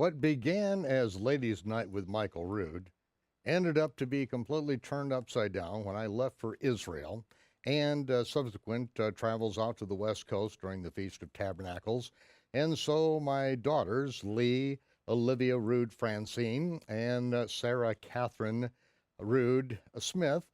What began as Ladies' Night with Michael Rood ended up to be completely turned upside down when I left for Israel and subsequent travels out to the West Coast during the Feast of Tabernacles. And so my daughters, Lee, Olivia Rood Francine, and Sarah Catherine Rood Smith,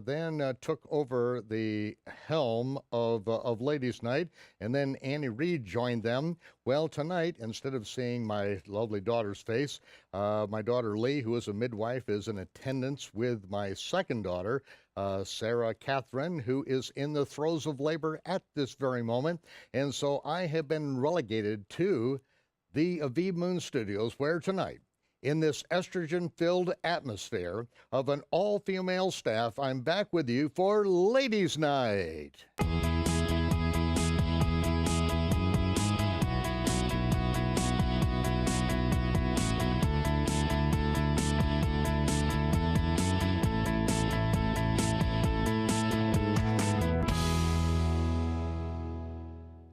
then took over the helm of Ladies' Night, and then Annie Reed joined them. Well, tonight, instead of seeing my lovely daughter's face, my daughter Lee, who is a midwife, is in attendance with my second daughter, Sarah Catherine, who is in the throes of labor at this very moment. And so I have been relegated to the Aviv Moon Studios, where tonight, in this estrogen-filled atmosphere of an all-female staff, I'm back with you for Ladies' Night.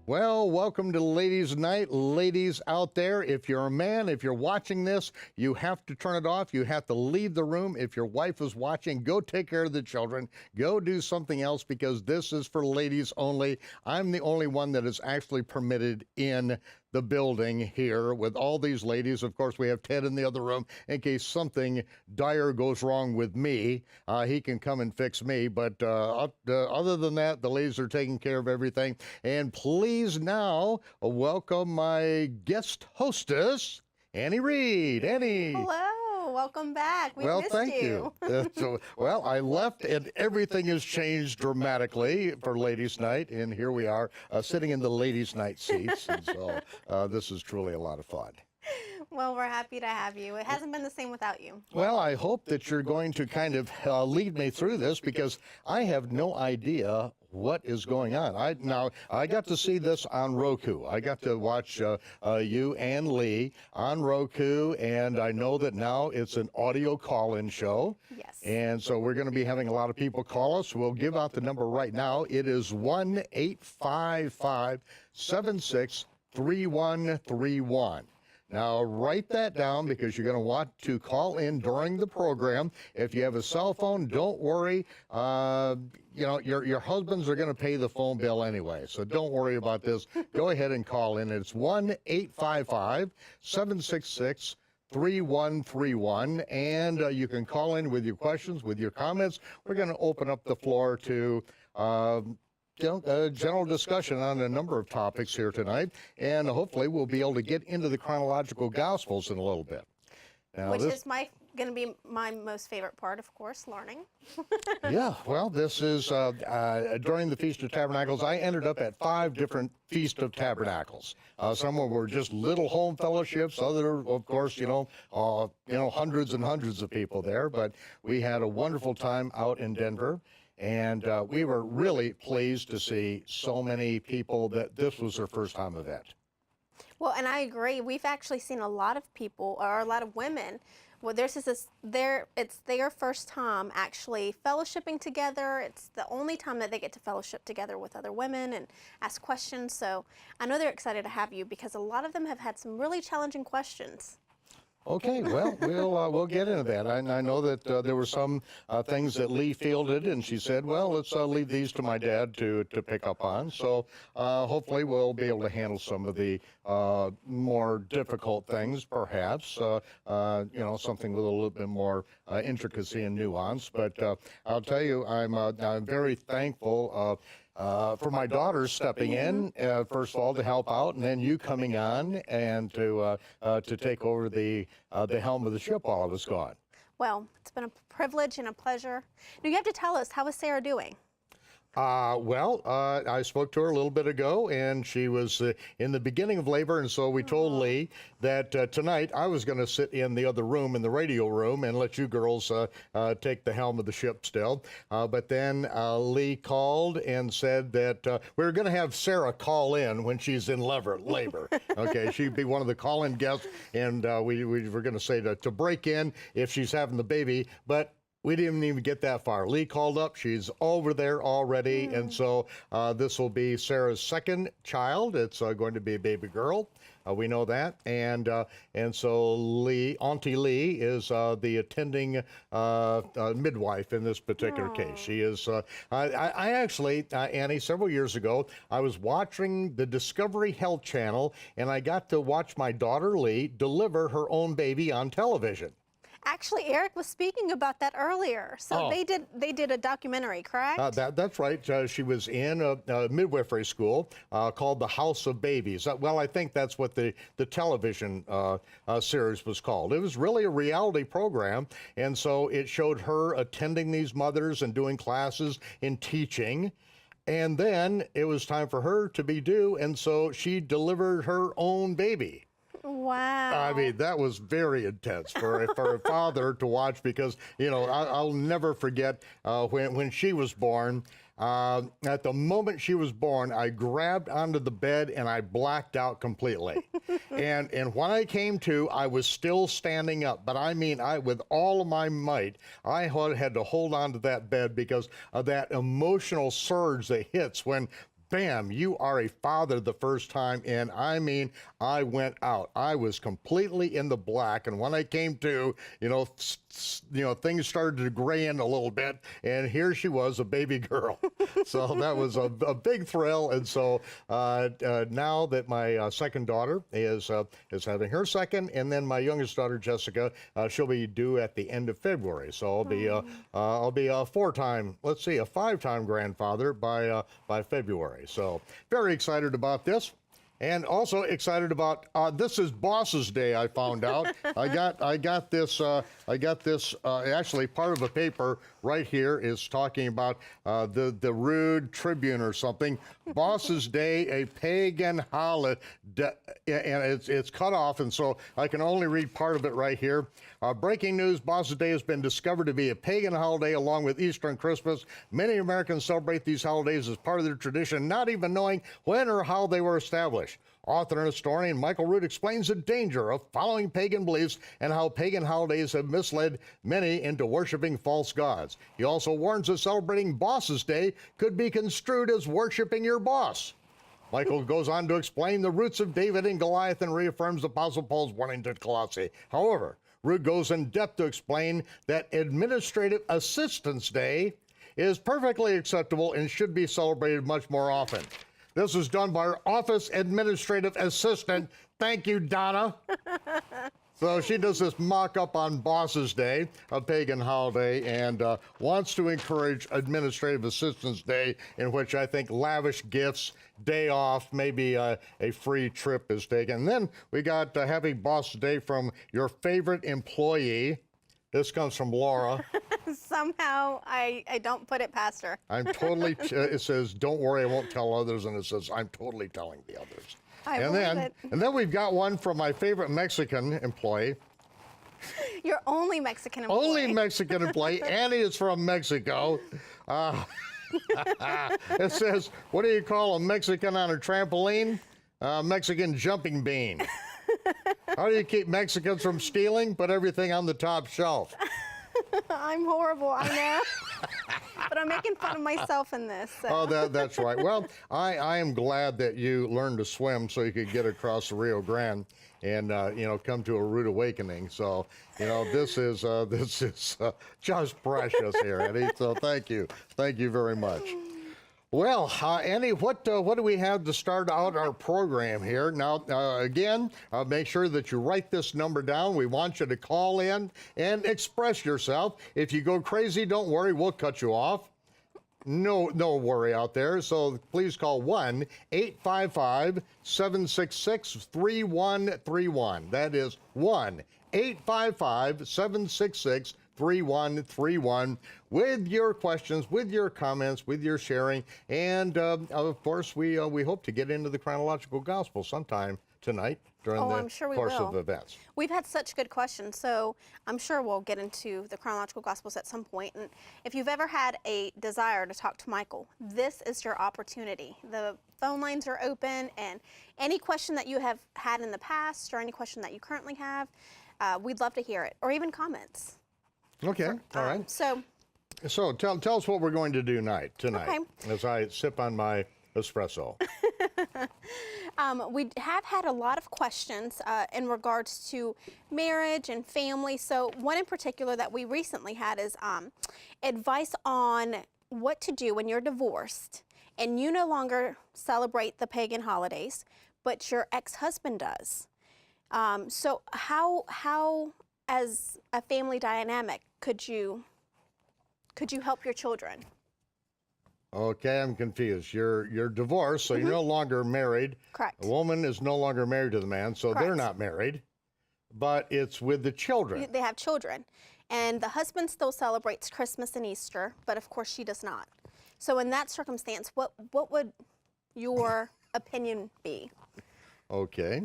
Well, welcome to Ladies' Night. Ladies out there, if you're a man, if you're watching this, you have to turn it off. You have to leave the room. If your wife is watching, go take care of the children. Go do something else, because this is for ladies only. I'm the only one that is actually permitted in the building here with all these ladies. Of course, we have Ted in the other room in case something dire goes wrong with me. He can come and fix me, but other than that, the ladies are taking care of everything. And please now welcome my guest hostess, Annie Reed. Annie. Hello, welcome back. We missed thank you. Well, I left and everything has changed dramatically for Ladies' Night, and here we are sitting in the Ladies' Night seats, and so this is truly a lot of fun. Well, we're happy to have you. It hasn't been the same without you. Well, I hope that you're going to kind of lead me through this, because I have no idea what is going on. I got to see this on Roku. I got to watch you and Lee on Roku, and I know that now it's an audio call-in show. Yes. And so we're going to be having a lot of people call us. We'll give out the number right now. It is 1-855-763131. Now, write that down, because you're going to want to call in during the program. If you have a cell phone, don't worry. Your husbands are going to pay the phone bill anyway, so don't worry about this. Go ahead and call in. It's 1-855-766-3131, and you can call in with your questions, with your comments. We're going to open up the floor to general discussion on a number of topics here tonight, and hopefully we'll be able to get into the chronological Gospels in a little bit. Now, Which is going to be my most favorite part, of course, learning. Yeah, well, this is during the Feast of Tabernacles. I ended up at 5 different Feast of Tabernacles. Some were just little home fellowships. Other, of course, hundreds and hundreds of people there. But we had a wonderful time out in Denver. And we were really pleased to see so many people that this was their first time event. Well, and I agree. We've actually seen a lot of people, or a lot of women, well, it's their first time actually fellowshipping together. It's the only time that they get to fellowship together with other women and ask questions. So I know they're excited to have you, because a lot of them have had some really challenging questions. Okay, well, we'll get into that. I know that there were some things that Lee fielded, and she said, well, let's leave these to my dad to pick up on. So hopefully we'll be able to handle some of the more difficult things, perhaps, something with a little bit more intricacy and nuance. But I'll tell you, I'm very thankful for my daughters stepping in, first of all, to help out, and then you coming on and to take over the helm of the ship while I was gone. Well, it's been a privilege and a pleasure. Now, you have to tell us, how is Sarah doing? I spoke to her a little bit ago, and she was in the beginning of labor, and so we told Lee that tonight I was going to sit in the other room, in the radio room, and let you girls take the helm of the ship still. But then Lee called and said that we were going to have Sarah call in when she's in labor. Okay, she'd be one of the call-in guests, and we were going to say to break in if she's having the baby, but We didn't even get that far. Lee called up. She's over there already. And so this will be Sarah's second child. It's going to be a baby girl. We know that. And so Auntie Lee is the attending midwife in this particular case. She is, I actually, Annie, several years ago, I was watching the Discovery Health Channel, and I got to watch my daughter Lee deliver her own baby on television. Actually, Eric was speaking about that earlier. So they did a documentary, correct? That's right. She was in a midwifery school called The House of Babies. Well, I think that's what the television series was called. It was really a reality program, and so it showed her attending these mothers and doing classes and teaching. And then it was time for her to be due, and so she delivered her own baby. Wow. I mean, that was very intense for a father to watch, because, you know, I'll never forget when she was born. At the moment she was born, I grabbed onto the bed and I blacked out completely. and when I came to, I was still standing up. But I mean, with all of my might, I had to hold on to that bed because of that emotional surge that hits when, bam, you are a father the first time. And I mean, I went out. I was completely in the black. And when I came to, you know, things started to gray in a little bit. And here she was, a baby girl. So that was a big thrill. And so now that my second daughter is having her second, and then my youngest daughter, Jessica, she'll be due at the end of February. So I'll be a five-time grandfather by February. So very excited about this. And also excited about this is Boss's Day. I found out. I got this. Actually, part of a paper right here is talking about the Rood Tribune or something. Boss's Day, a pagan holiday, and it's cut off, and so I can only read part of it right here. Breaking news: Boss's Day has been discovered to be a pagan holiday along with Easter and Christmas. Many Americans celebrate these holidays as part of their tradition, not even knowing when or how they were established. Author and historian Michael Rood explains the danger of following pagan beliefs and how pagan holidays have misled many into worshiping false gods. He also warns that celebrating Boss's Day could be construed as worshiping your boss. Michael goes on to explain the roots of David and Goliath and reaffirms Apostle Paul's warning to Colossae. However, Rood goes in depth to explain that Administrative Assistance Day is perfectly acceptable and should be celebrated much more often. This was done by our office administrative assistant. Thank you, Donna. So she does this mock-up on Boss's Day, a pagan holiday, and wants to encourage Administrative Assistance Day, in which I think lavish gifts, day off, maybe a free trip is taken. And then we got Happy Boss's Day from your favorite employee. This comes from Laura. Somehow I don't put it past her. I'm totally, it says, don't worry, I won't tell others, and it says, I'm totally telling the others. And then we've got one from my favorite Mexican employee. Your only Mexican employee. Only Mexican employee. Annie is from Mexico. It says, what do you call a Mexican on a trampoline? Mexican jumping bean. How do you keep Mexicans from stealing? Put everything on the top shelf. I'm horrible, I know. But I'm making fun of myself in this. So. Oh, that's right. Well, I am glad that you learned to swim so you could get across the Rio Grande and come to a rude awakening. So this is just precious here, Eddie. So thank you very much. Well, Annie, what do we have to start out our program here? Now, again, make sure that you write this number down. We want you to call in and express yourself. If you go crazy, don't worry, we'll cut you off. No worry out there. So please call 1-855-766-3131. That is 1-855-766-3131 with your questions, with your comments, with your sharing, and of course we hope to get into the chronological gospel sometime tonight during the course of events. We've had such good questions, so I'm sure we'll get into the chronological gospels at some point. And if you've ever had a desire to talk to Michael, this is your opportunity. The phone lines are open, and any question that you have had in the past or any question that you currently have, we'd love to hear it, or even comments. Okay, all right. So So tell us what we're going to do tonight Okay. as I sip on my espresso. we have had a lot of questions in regards to marriage and family. So one in particular that we recently had is advice on what to do when you're divorced and you no longer celebrate the pagan holidays, but your ex-husband does. So how as a family dynamic could you help your children? Okay, I'm confused. You're divorced, so you're no longer married. Correct. A woman is no longer married to the man, so they're Correct. not married, but it's with the children. They have children, and the husband still celebrates Christmas and Easter, but of course she does not. So in that circumstance, what would your opinion be? Okay.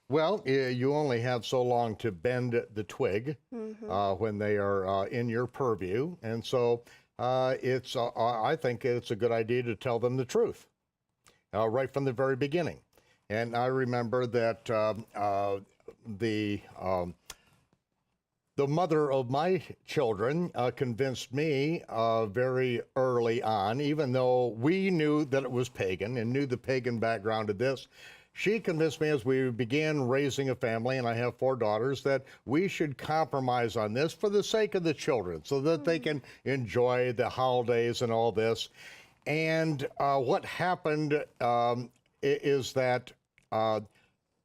Well, you only have so long to bend the twig when they are in your purview, and so I think it's a good idea to tell them the truth right from the very beginning. And I remember that the mother of my children convinced me very early on, even though we knew that it was pagan and knew the pagan background of this. She convinced me as we began raising a family, and I have 4 daughters, that we should compromise on this for the sake of the children so that they can enjoy the holidays and all this. And what happened is that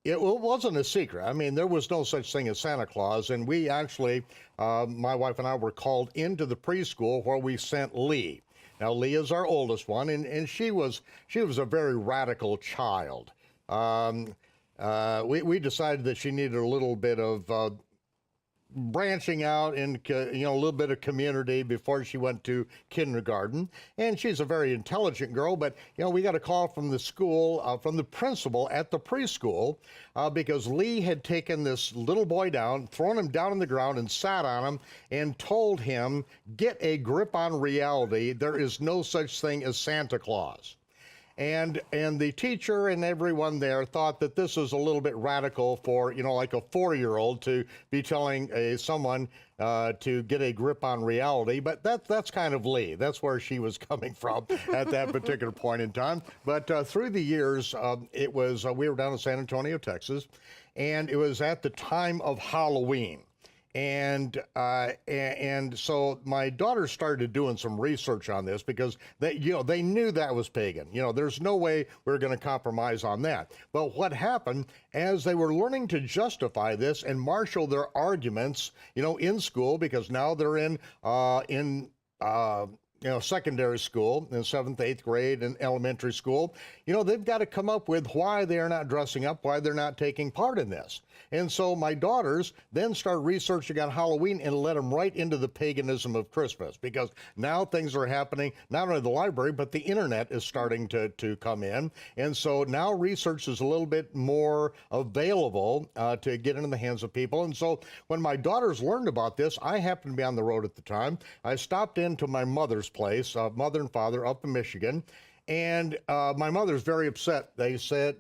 it wasn't a secret. I mean, there was no such thing as Santa Claus, and we actually, my wife and I were called into the preschool where we sent Lee. Now, Lee is our oldest one, and she was a very radical child. We decided that she needed a little bit of branching out into, a little bit of community before she went to kindergarten. And she's a very intelligent girl, but, we got a call from the school, from the principal at the preschool, because Lee had taken this little boy down, thrown him down on the ground and sat on him and told him, get a grip on reality. There is no such thing as Santa Claus. And the teacher and everyone there thought that this was a little bit radical for, like a 4-year-old to be telling someone to get a grip on reality. But that's kind of Lee. That's where she was coming from at that particular point in time. But through the years, it was we were down in San Antonio, Texas, and it was at the time of Halloween. And so my daughter started doing some research on this because they knew that was pagan. There's no way we're going to compromise on that. But what happened as they were learning to justify this and marshal their arguments, in school, because now they're in secondary school, in 7th, 8th grade, and elementary school, they've got to come up with why they are not dressing up, why they're not taking part in this. And so my daughters then started researching on Halloween and led them right into the paganism of Christmas, because now things are happening, not only the library, but the internet is starting to come in. And so now research is a little bit more available to get into the hands of people. And so when my daughters learned about this, I happened to be on the road at the time. I stopped into my mother's place, mother and father up in Michigan. And my mother's very upset.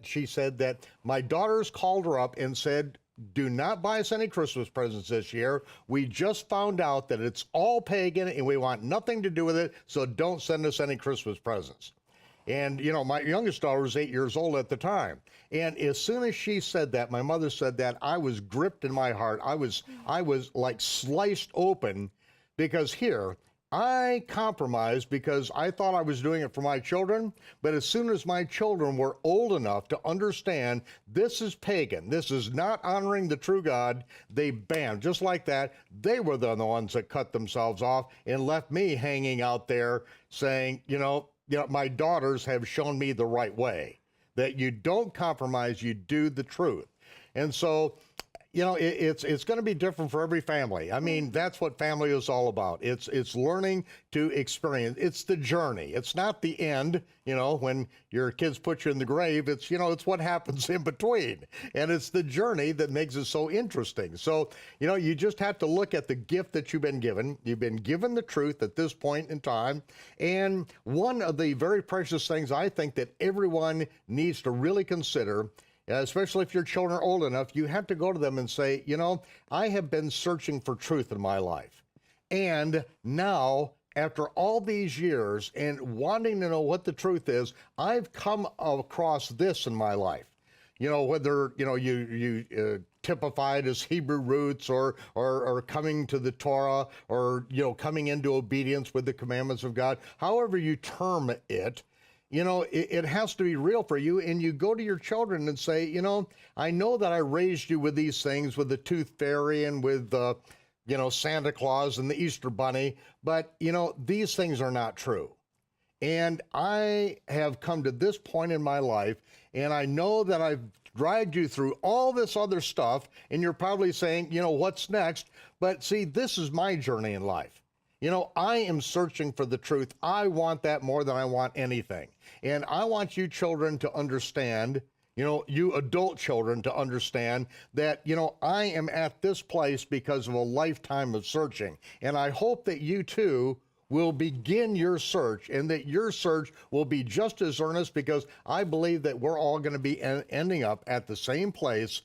She said that my daughters called her up and said, do not buy us any Christmas presents this year. We just found out that it's all pagan and we want nothing to do with it, so don't send us any Christmas presents. And, my youngest daughter was 8 years old at the time. And as soon as she said that, my mother said that, I was gripped in my heart. I was like sliced open, because here, I compromised because I thought I was doing it for my children, but as soon as my children were old enough to understand this is pagan, this is not honoring the true God, they banned. Just like that, they were the ones that cut themselves off and left me hanging out there saying, my daughters have shown me the right way, that you don't compromise, you do the truth. And so, it's going to be different for every family. I mean, that's what family is all about. It's learning to experience. It's the journey. It's not the end, when your kids put you in the grave. It's, it's what happens in between. And it's the journey that makes it so interesting. So, you just have to look at the gift that you've been given. You've been given the truth at this point in time. And one of the very precious things I think that everyone needs to really consider, especially if your children are old enough, you have to go to them and say, I have been searching for truth in my life. And now, after all these years and wanting to know what the truth is, I've come across this in my life. You know, whether, you know, you typified as Hebrew roots or coming to the Torah or, you know, coming into obedience with the commandments of God, however you term it, you know, it has to be real for you. And you go to your children and say, you know, I know that I raised you with these things, with the tooth fairy and with, you know, Santa Claus and the Easter Bunny, but, you know, these things are not true. And I have come to this point in my life, and I know that I've dragged you through all this other stuff, and you're probably saying, you know, what's next? But see, this is my journey in life. You know, I am searching for the truth. I want that more than I want anything. And I want you children to understand, you know, you adult children to understand that, you know, I am at this place because of a lifetime of searching. And I hope that you too will begin your search, and that your search will be just as earnest, because I believe that we're all going to be ending up at the same place,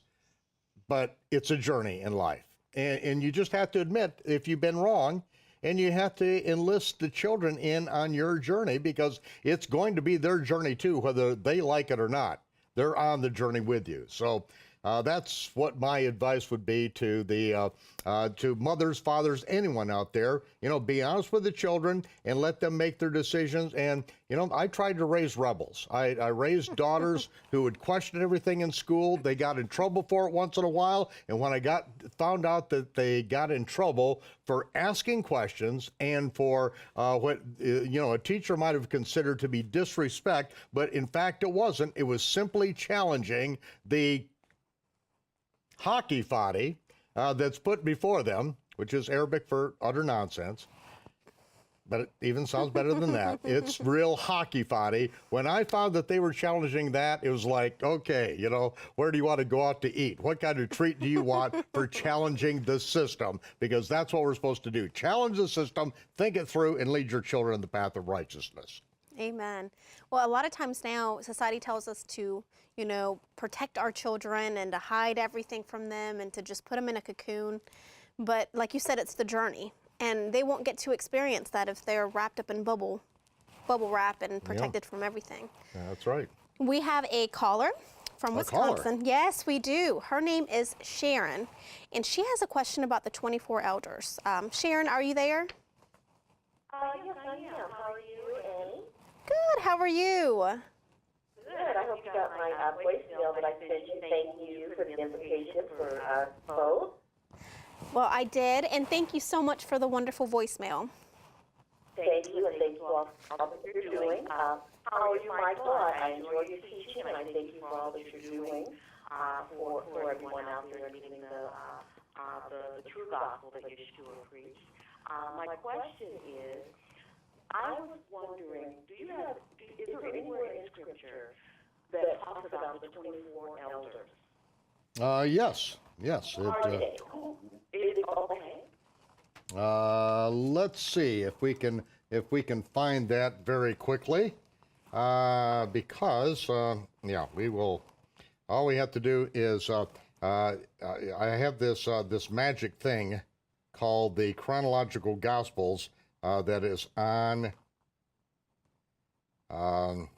but it's a journey in life. And you just have to admit if you've been wrong, and you have to enlist the children in on your journey, because it's going to be their journey too, whether they like it or not. They're on the journey with you. So that's what my advice would be to the to mothers, fathers, anyone out there. You know, be honest with the children and let them make their decisions. And you know, I tried to raise rebels. I raised daughters who would question everything in school. They got in trouble for it once in a while. And when I found out that they got in trouble for asking questions and for what you know, a teacher might have considered to be disrespect, but in fact it wasn't. It was simply challenging the hockey foddy that's put before them, which is Arabic for utter nonsense, but it even sounds better than that. It's real hockey foddy. When I found that they were challenging that, it was like, okay, you know, where do you want to go out to eat? What kind of treat do you want for challenging the system? Because that's what we're supposed to do. Challenge the system, think it through, and lead your children in the path of righteousness. Amen. Well, a lot of times now, society tells us to, you know, protect our children and to hide everything from them and to just put them in a cocoon. But like you said, it's the journey. And they won't get to experience that if they're wrapped up in bubble wrap and protected from everything. Yeah, that's right. We have a caller from Wisconsin. Yes, we do. Her name is Sharon, and she has a question about the 24 elders. Sharon, are you there? Yes, I am. How are you, Annie? Good. How are you? Good. I hope you got my voicemail that I sent you. Thank you for the invitation for us both. Well, I did, and thank you so much for the wonderful voicemail. Thank you, and thank you all for all that you're doing. How are you, Michael? I enjoy your teaching, and I thank you for all that you're doing for everyone out there getting the true gospel that Yeshua preached. My question is, I was wondering, is there anywhere in Scripture that talks about the 24 elders? Yes. Are they? Is it okay? Let's see if we can find that very quickly, because yeah, we will. All we have to do is I have this magic thing called the chronological Gospels that is on an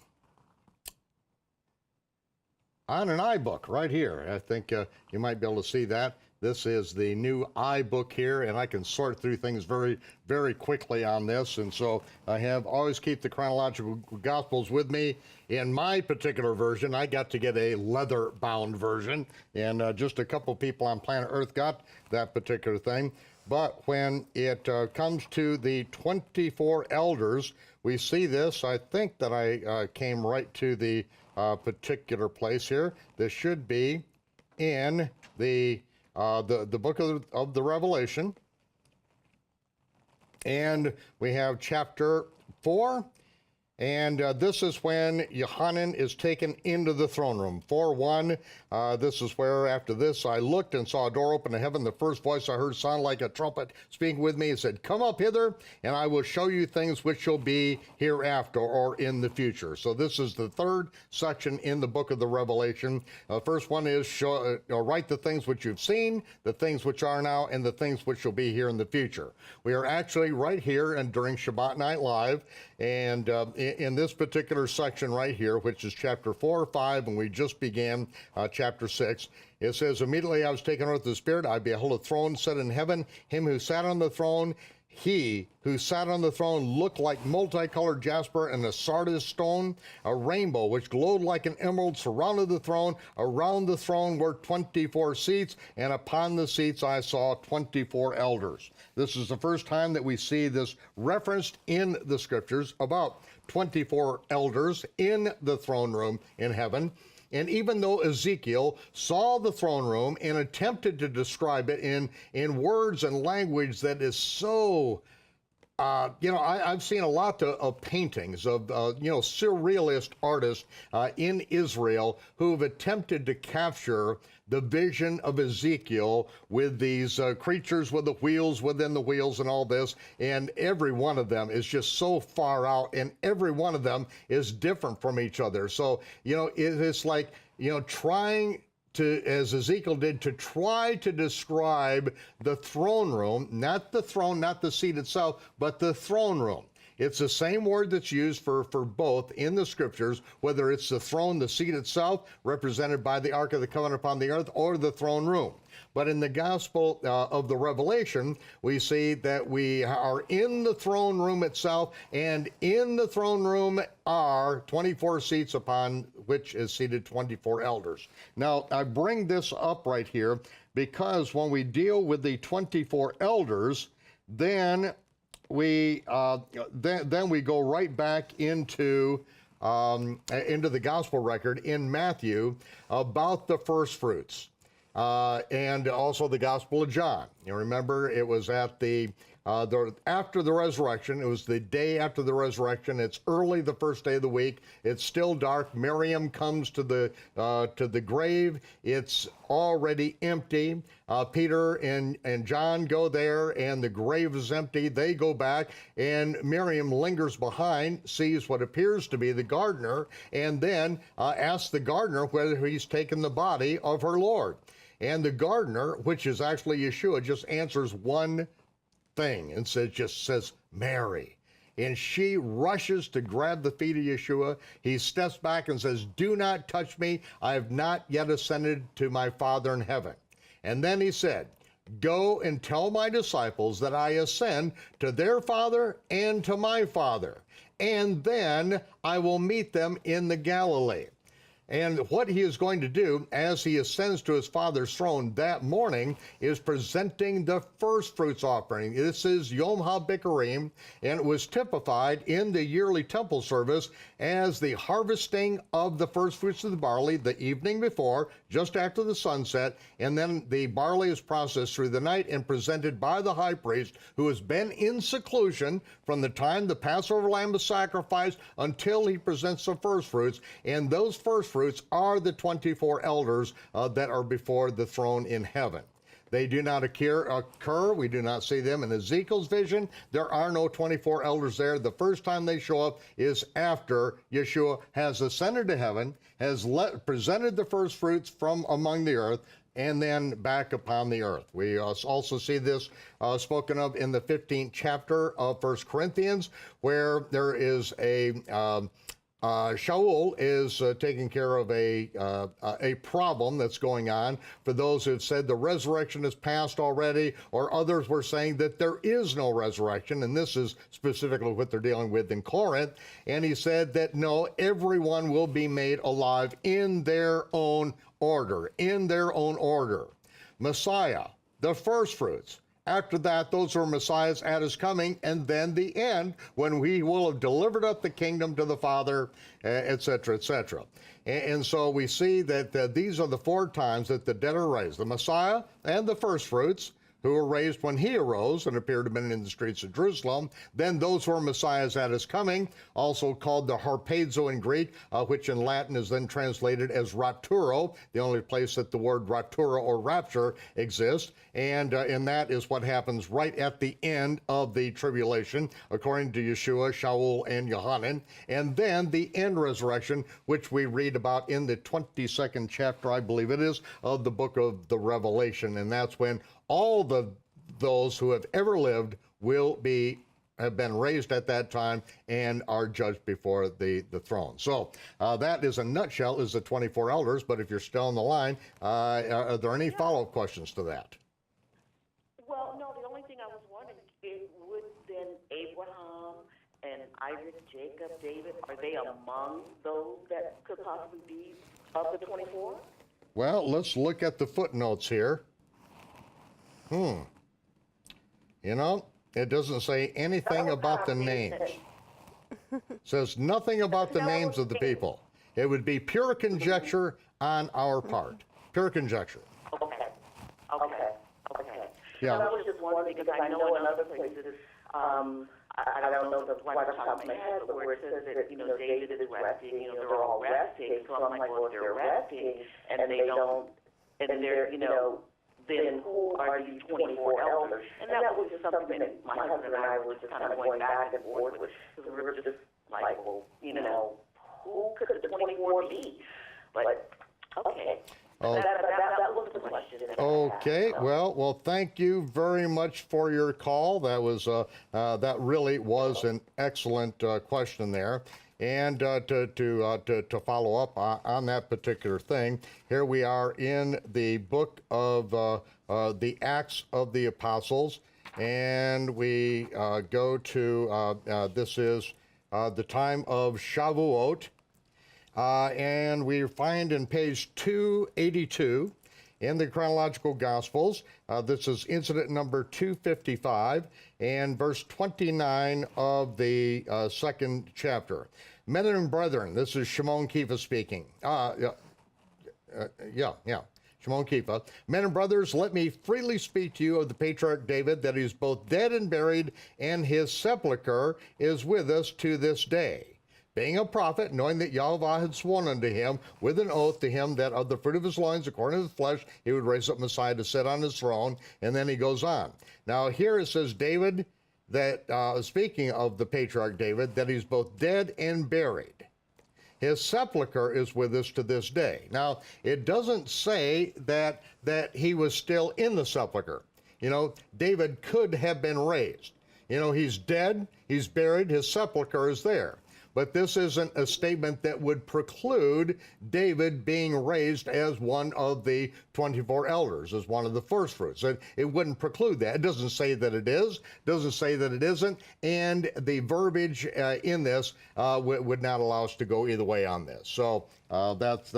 iBook right here. I think you might be able to see that. This is the new iBook here, and I can sort through things very, very quickly on this. And so I always keep the chronological Gospels with me. In my particular version, I got to get a leather-bound version, and just a couple people on planet Earth got that particular thing. But when it comes to the 24 elders, we see this. I think that I came right to the particular place here. This should be in the book of the Revelation. And we have chapter 4, And this is when Yohanan is taken into the throne room. 4:1, this is where after this I looked and saw a door open to heaven. The first voice I heard sounded like a trumpet speaking with me. It said, "Come up hither, and I will show you things which shall be hereafter," or in the future. So this is the third section in the book of the Revelation. First one is write the things which you've seen, the things which are now, and the things which shall be here in the future. We are actually right here and during Shabbat Night Live, and in this particular section right here, which is chapter 4 or 5, and we just began chapter 6, it says, "Immediately I was taken out of the Spirit, I beheld a throne set in heaven, him who sat on the throne. He who sat on the throne looked like multicolored jasper and a sardis stone. A rainbow which glowed like an emerald surrounded the throne. Around the throne were 24 seats, and upon the seats I saw 24 elders." This is the first time that we see this referenced in the scriptures about 24 elders in the throne room in heaven. And even though Ezekiel saw the throne room and attempted to describe it in words and language that is so, I've seen a lot of paintings of, surrealist artists in Israel who have attempted to capture the vision of Ezekiel with these creatures with the wheels within the wheels and all this, and every one of them is just so far out, and every one of them is different from each other. So, it's like, trying to, as Ezekiel did, to try to describe the throne room, not the throne, not the seat itself, but the throne room. It's the same word that's used for both in the scriptures, whether it's the throne, the seat itself, represented by the Ark of the Covenant upon the earth, or the throne room. But in the Gospel of the Revelation, we see that we are in the throne room itself, and in the throne room are 24 seats upon which is seated 24 elders. Now, I bring this up right here because when we deal with the 24 elders, then we go right back into the gospel record in Matthew about the first fruits, and also the Gospel of John. You remember, it was at after the resurrection. It was the day after the resurrection. It's early, the first day of the week. It's still dark. Miriam comes to the grave. It's already empty. Peter and John go there, and the grave is empty. They go back, and Miriam lingers behind, sees what appears to be the gardener, and then asks the gardener whether he's taken the body of her Lord. And the gardener, which is actually Yeshua, just answers one thing and just says, "Mary." And she rushes to grab the feet of Yeshua. He steps back and says, "Do not touch me. I have not yet ascended to my Father in heaven." And then he said, "Go and tell my disciples that I ascend to their Father and to my Father, and then I will meet them in the Galilee." And what he is going to do as he ascends to his Father's throne that morning is presenting the first fruits offering. This is Yom HaBikurim, and it was typified in the yearly temple service as the harvesting of the first fruits of the barley the evening before, just after the sunset, and then the barley is processed through the night and presented by the high priest, who has been in seclusion from the time the Passover lamb is sacrificed until he presents the first fruits. And those first fruits are the 24 elders that are before the throne in heaven. They do not occur. We do not see them in Ezekiel's vision. There are no 24 elders there. The first time they show up is after Yeshua has ascended to heaven, has presented the first fruits from among the earth, and then back upon the earth. We also see this spoken of in the 15th chapter of 1 Corinthians, where there is Shaul is taking care of a problem that's going on for those who have said the resurrection is past already, or others were saying that there is no resurrection, and this is specifically what they're dealing with in Corinth. And he said that no, everyone will be made alive in their own order, Messiah, the first fruits. After that, those are Messiahs at his coming, and then the end, when we will have delivered up the kingdom to the Father, etc., etc. And so we see that these are the 4 times that the dead are raised: the Messiah and the first fruits, who were raised when he arose and appeared to men in the streets of Jerusalem. Then those who are Messiahs at his coming, also called the harpazo in Greek, which in Latin is then translated as rapturo, the only place that the word raptura or rapture exists. And that is what happens right at the end of the tribulation, according to Yeshua, Shaul, and Yohanan. And then the end resurrection, which we read about in the 22nd chapter, I believe it is, of the book of the Revelation. And that's when all those who have ever lived have been raised at that time and are judged before the throne. So that is a nutshell is the 24 elders, but if you're still on the line, are there any follow-up questions to that? Well, no, the only thing I was wondering, would then Abraham and Isaac, Jacob, David, are they among those that could possibly be of the 24? Well, let's look at the footnotes here. You know, it doesn't say anything about the names. It says nothing about the names of the people. It would be pure conjecture on our part. Pure conjecture. Okay. Yeah. I was just wondering because I know in other places, I don't know the right off the top of my head, but where it says that, David is resting, they're all resting. So I'm like, well, if they're resting and they don't, and they're, then who are these 24 elders? And that was just something that my husband and I were just kind of going back and forth with, because we were just like, well, who could the 24 be? But, okay. Oh. That was the question. Okay, well, thank you very much for your call. That was that really was an excellent question there. And to follow up on that particular thing, here we are in the book of the Acts of the Apostles, and we go to this is the time of Shavuot. And we find in page 282 in the chronological Gospels, this is incident number 255 and verse 29 of the second chapter. Men and brethren, this is Shimon Kefa speaking. Shimon Kefa. Men and brothers, let me freely speak to you of the patriarch David, that he is both dead and buried, and his sepulchre is with us to this day. Being a prophet, knowing that Yahweh had sworn unto him with an oath to him that of the fruit of his loins, according to the flesh, he would raise up Messiah to sit on his throne. And then he goes on. Now here it says David, that speaking of the patriarch David, that he's both dead and buried. His sepulcher is with us to this day. Now, it doesn't say that he was still in the sepulcher. David could have been raised. He's dead, he's buried, his sepulcher is there. But this isn't a statement that would preclude David being raised as one of the 24 elders, as one of the first fruits. It wouldn't preclude that. It doesn't say that it is, doesn't say that it isn't, and the verbiage in this would not allow us to go either way on this. So that's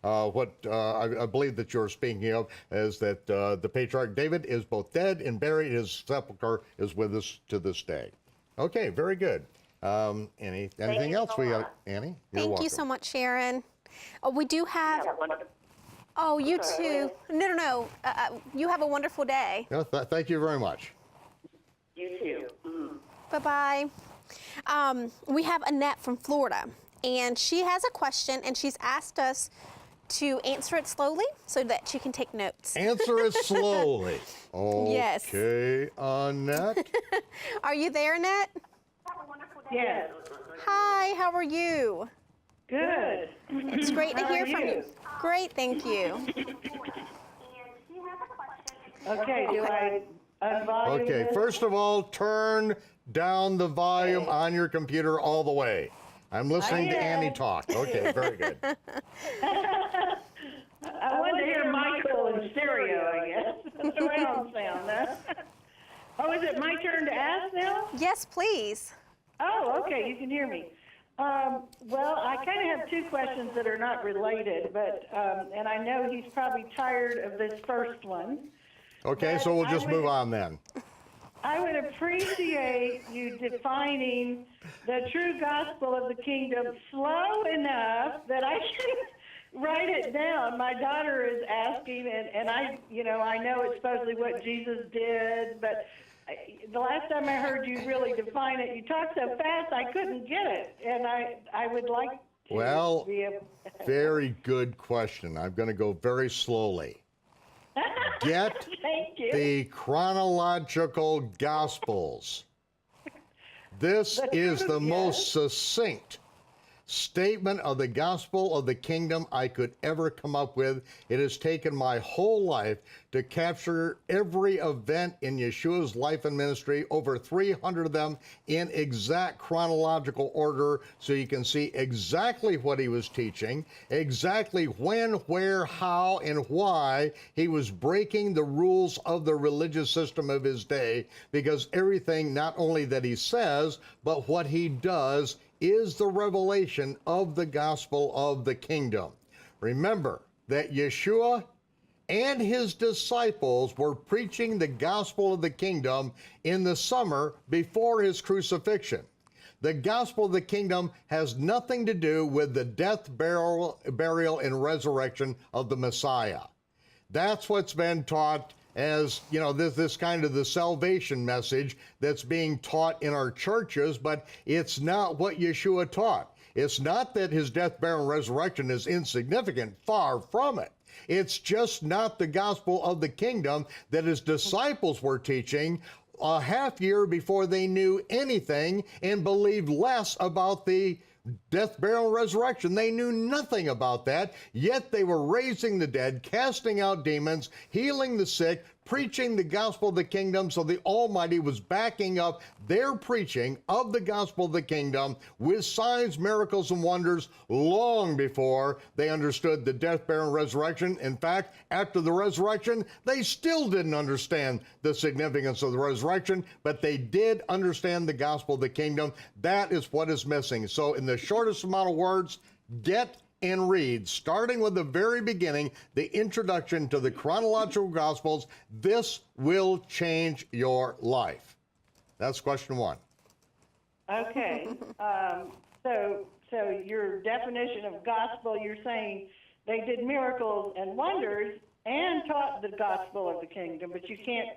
what I believe that you're speaking of, is that the patriarch David is both dead and buried. His sepulcher is with us to this day. Okay, very good. Anything else we got, Annie? Thank you so much, Sharon. We do have. Oh, you too. No. You have a wonderful day. No, thank you very much. You too. Bye-bye. We have Annette from Florida, and she has a question, and she's asked us to answer it slowly so that she can take notes. Answer it slowly. Yes. Okay, Annette. Are you there, Annette? Yes. Hi, how are you? Good. It's great to hear from you. Great, thank you. Okay, do I unvolume Okay, this? first of all, turn down the volume on your computer all the way. I'm listening to Annie talk. Okay, very good. I wanted to hear Michael in stereo, I guess. Surround sound, huh? Oh, is it my turn to ask now? Yes, please. Oh, okay, you can hear me. Well, I kind of have two questions that are not related, but, and I know he's probably tired of this first one. Okay, so we'll just move on then. I would appreciate you defining the true gospel of the kingdom slow enough that I write it down. My daughter is asking, and I, I know it's supposedly what Jesus did, but the last time I heard you really define it, you talked so fast I couldn't get it, and I would like to Well, be able. very good question. I'm going to go very slowly. Get Thank you. the chronological Gospels. This is the most succinct statement of the gospel of the kingdom I could ever come up with. It has taken my whole life to capture every event in Yeshua's life and ministry, over 300 of them in exact chronological order, so you can see exactly what he was teaching, exactly when, where, how, and why he was breaking the rules of the religious system of his day, because everything not only that he says, but what he does is the revelation of the gospel of the kingdom. Remember that Yeshua and his disciples were preaching the gospel of the kingdom in the summer before his crucifixion. The gospel of the kingdom has nothing to do with the death, burial, and resurrection of the Messiah. That's what's been taught as, this kind of the salvation message that's being taught in our churches, but it's not what Yeshua taught. It's not that his death, burial, and resurrection is insignificant, far from it. It's just not the gospel of the kingdom that his disciples were teaching a half year before they knew anything and believed less about the death, burial, and resurrection. They knew nothing about that, yet they were raising the dead, casting out demons, healing the sick, preaching the gospel of the kingdom. So the Almighty was backing up their preaching of the gospel of the kingdom with signs, miracles, and wonders long before they understood the death, burial, and resurrection. In fact, after the resurrection, they still didn't understand the significance of the resurrection, but they did understand the gospel of the kingdom. That is what is missing. So in the shortest amount of words, get and read, starting with the very beginning, the introduction to the chronological Gospels. This will change your life. That's question one. Okay. So your definition of gospel, you're saying they did miracles and wonders and taught the gospel of the kingdom, but you can't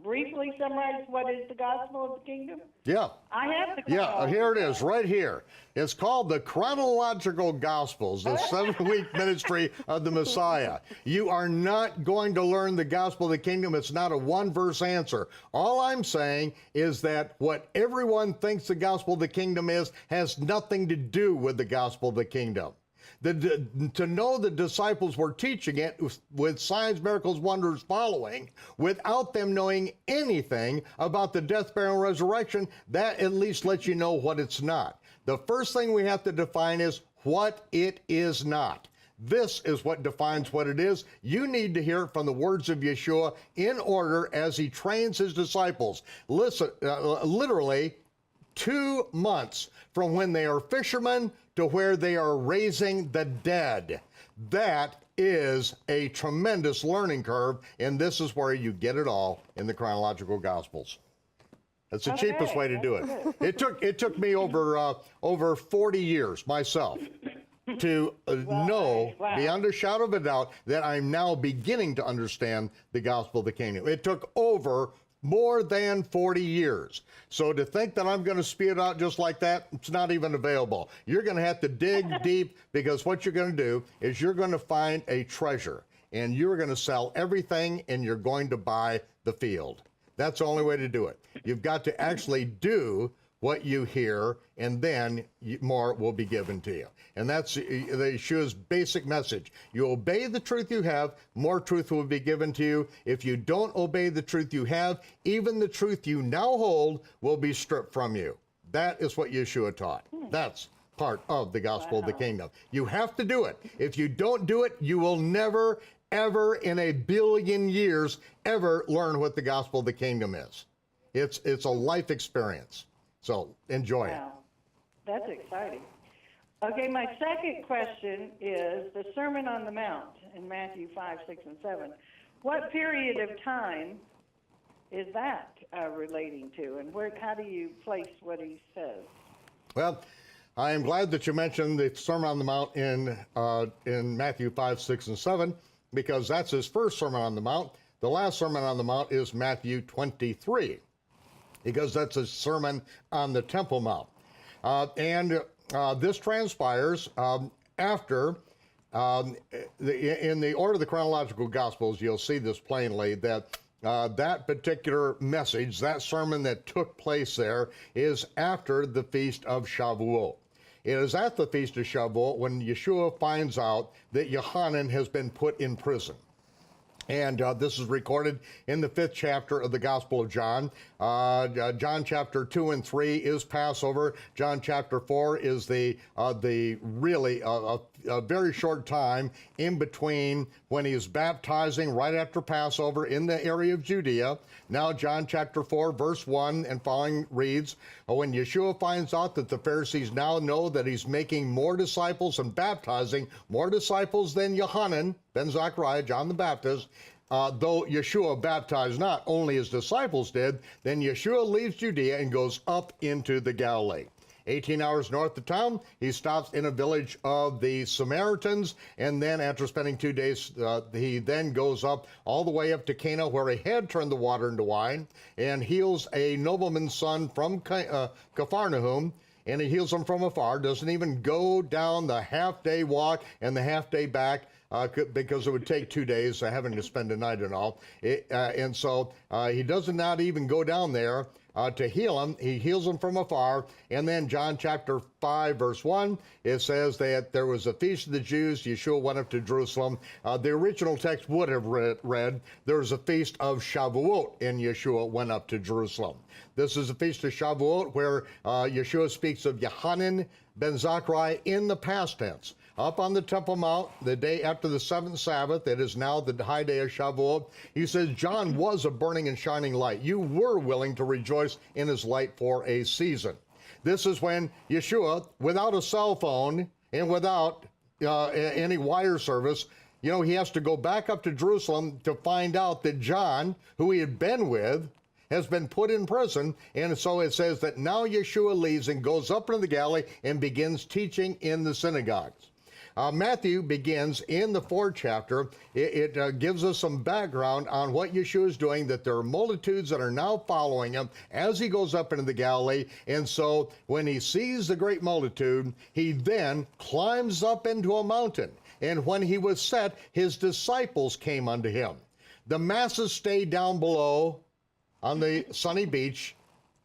briefly summarize what is the gospel of the kingdom? Yeah. I have the Yeah, here it is, right here. It's called the Chronological Gospels, the 7-week ministry of the Messiah. You are not going to learn the gospel of the kingdom. It's not a one-verse answer. All I'm saying is that what everyone thinks the gospel of the kingdom is has nothing to do with the gospel of the kingdom. To know the disciples were teaching it with signs, miracles, wonders following, without them knowing anything about the death, burial, and resurrection, that at least lets you know what it's not. The first thing we have to define is what it is not. This is what defines what it is. You need to hear it from the words of Yeshua in order as he trains his disciples. Listen, literally 2 months from when they are fishermen to where they are raising the dead. That is a tremendous learning curve, and this is where you get it all in the chronological Gospels. That's the cheapest way to do it. It took me over 40 years myself to know beyond a shadow of a doubt that I'm now beginning to understand the gospel of the kingdom. It took over more than 40 years. So to think that I'm going to spew it out just like that, it's not even available. You're going to have to dig deep, because what you're going to do is you're going to find a treasure, and you're going to sell everything, and you're going to buy the field. That's the only way to do it. You've got to actually do what you hear, and then more will be given to you. And that's Yeshua's basic message. You obey the truth you have, more truth will be given to you. If you don't obey the truth you have, even the truth you now hold will be stripped from you. That is what Yeshua taught. That's part of the gospel of the kingdom. You have to do it. If you don't do it, you will never, ever in a billion years ever learn what the gospel of the kingdom is. It's a life experience. So enjoy it. That's exciting. Okay, my second question is the Sermon on the Mount in Matthew 5, 6, and 7. What period of time is that relating to, and how do you place what he says? Well, I am glad that you mentioned the Sermon on the Mount in Matthew 5, 6, and 7, because that's his first Sermon on the Mount. The last Sermon on the Mount is Matthew 23, because that's his Sermon on the Temple Mount. This transpires after, in the order of the chronological Gospels, you'll see this plainly, that that particular message, that sermon that took place there, is after the Feast of Shavuot. It is at the Feast of Shavuot when Yeshua finds out that Yohanan has been put in prison. And this is recorded in the 5th chapter of the Gospel of John. John chapter 2 and 3 is Passover. John chapter 4 is the really a very short time in between when he is baptizing right after Passover in the area of Judea. Now John chapter 4 verse 1 and following reads, when Yeshua finds out that the Pharisees now know that he's making more disciples and baptizing more disciples than Yohanan, ben Zachariah, John the Baptist, though Yeshua baptized not, only his disciples did, then Yeshua leaves Judea and goes up into the Galilee. 18 hours north of town, he stops in a village of the Samaritans, and then after spending 2 days, he then goes up all the way up to Cana, where he had turned the water into wine, and heals a nobleman's son from Capharnaum, and he heals him from afar, doesn't even go down the half-day walk and the half-day back, because it would take 2 days having to spend a night and all. And so he does not even go down there to heal him. He heals him from afar. And then John chapter 5, verse 1, it says that there was a feast of the Jews. Yeshua went up to Jerusalem. The original text would have read, there was a feast of Shavuot, and Yeshua went up to Jerusalem. This is a feast of Shavuot where Yeshua speaks of Yohanan ben Zachariah in the past tense. Up on the Temple Mount, the day after the 7th Sabbath, it is now the high day of Shavuot, he says, John was a burning and shining light. You were willing to rejoice in his light for a season. This is when Yeshua, without a cell phone and without any wire service, he has to go back up to Jerusalem to find out that John, who he had been with, has been put in prison. And so it says that now Yeshua leaves and goes up into the Galilee and begins teaching in the synagogues. Matthew begins in the 4th chapter. It gives us some background on what Yeshua is doing, that there are multitudes that are now following him as he goes up into the Galilee. And so when he sees the great multitude, he then climbs up into a mountain. And when he was set, his disciples came unto him. The masses stayed down below on the sunny beach,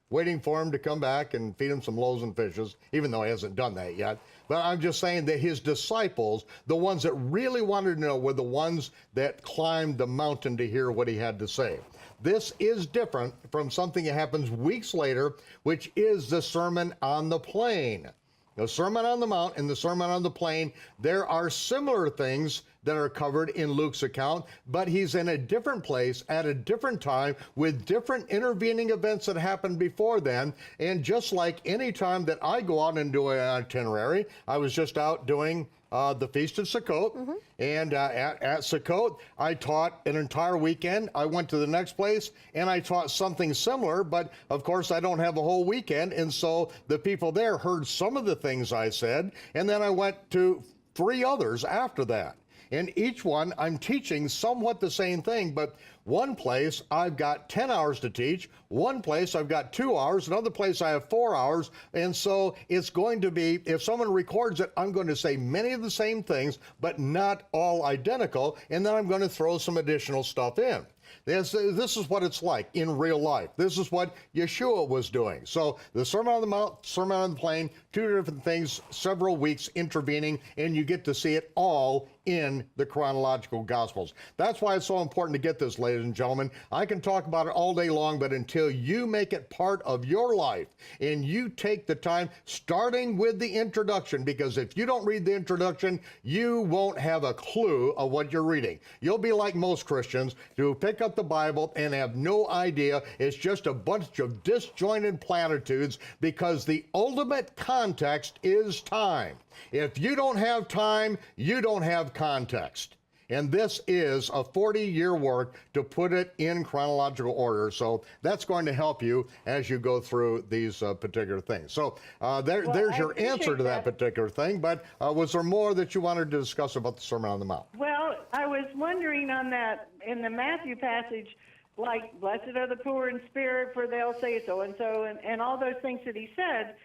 waiting for him to come back and feed him some loaves and fishes, even though he hasn't done that yet. But I'm just saying that his disciples, the ones that really wanted to know, were the ones that climbed the mountain to hear what he had to say. This is different from something that happens weeks later, which is the Sermon on the Plain. The Sermon on the Mount and the Sermon on the Plain, there are similar things that are covered in Luke's account, but he's in a different place at a different time with different intervening events that happened before then. And just like any time that I go out and do an itinerary, I was just out doing the Feast of Sukkot, and at Sukkot, I taught an entire weekend. I went to the next place, and I taught something similar, but of course I don't have a whole weekend, and so the people there heard some of the things I said, and then I went to 3 others after that. And each one, I'm teaching somewhat the same thing, but one place I've got 10 hours to teach, one place I've got 2 hours, another place I have 4 hours, and so it's going to be, if someone records it, I'm going to say many of the same things, but not all identical, and then I'm going to throw some additional stuff in. This is what it's like in real life. This is what Yeshua was doing. So the Sermon on the Mount, Sermon on the Plain, 2 different things, several weeks intervening, and you get to see it all in the chronological Gospels. That's why it's so important to get this, ladies and gentlemen. I can talk about it all day long, but until you make it part of your life and you take the time, starting with the introduction, because if you don't read the introduction, you won't have a clue of what you're reading. You'll be like most Christians who pick up the Bible and have no idea. It's just a bunch of disjointed platitudes, because the ultimate context is time. If you don't have time, you don't have context. And this is a 40-year work to put it in chronological order. So that's going to help you as you go through these particular things. So there's your answer to that particular thing. But was there more that you wanted to discuss about the Sermon on the Mount? Well, I was wondering on that in the Matthew passage, like, blessed are the poor in spirit, for they'll say so and so, and all those things that he said.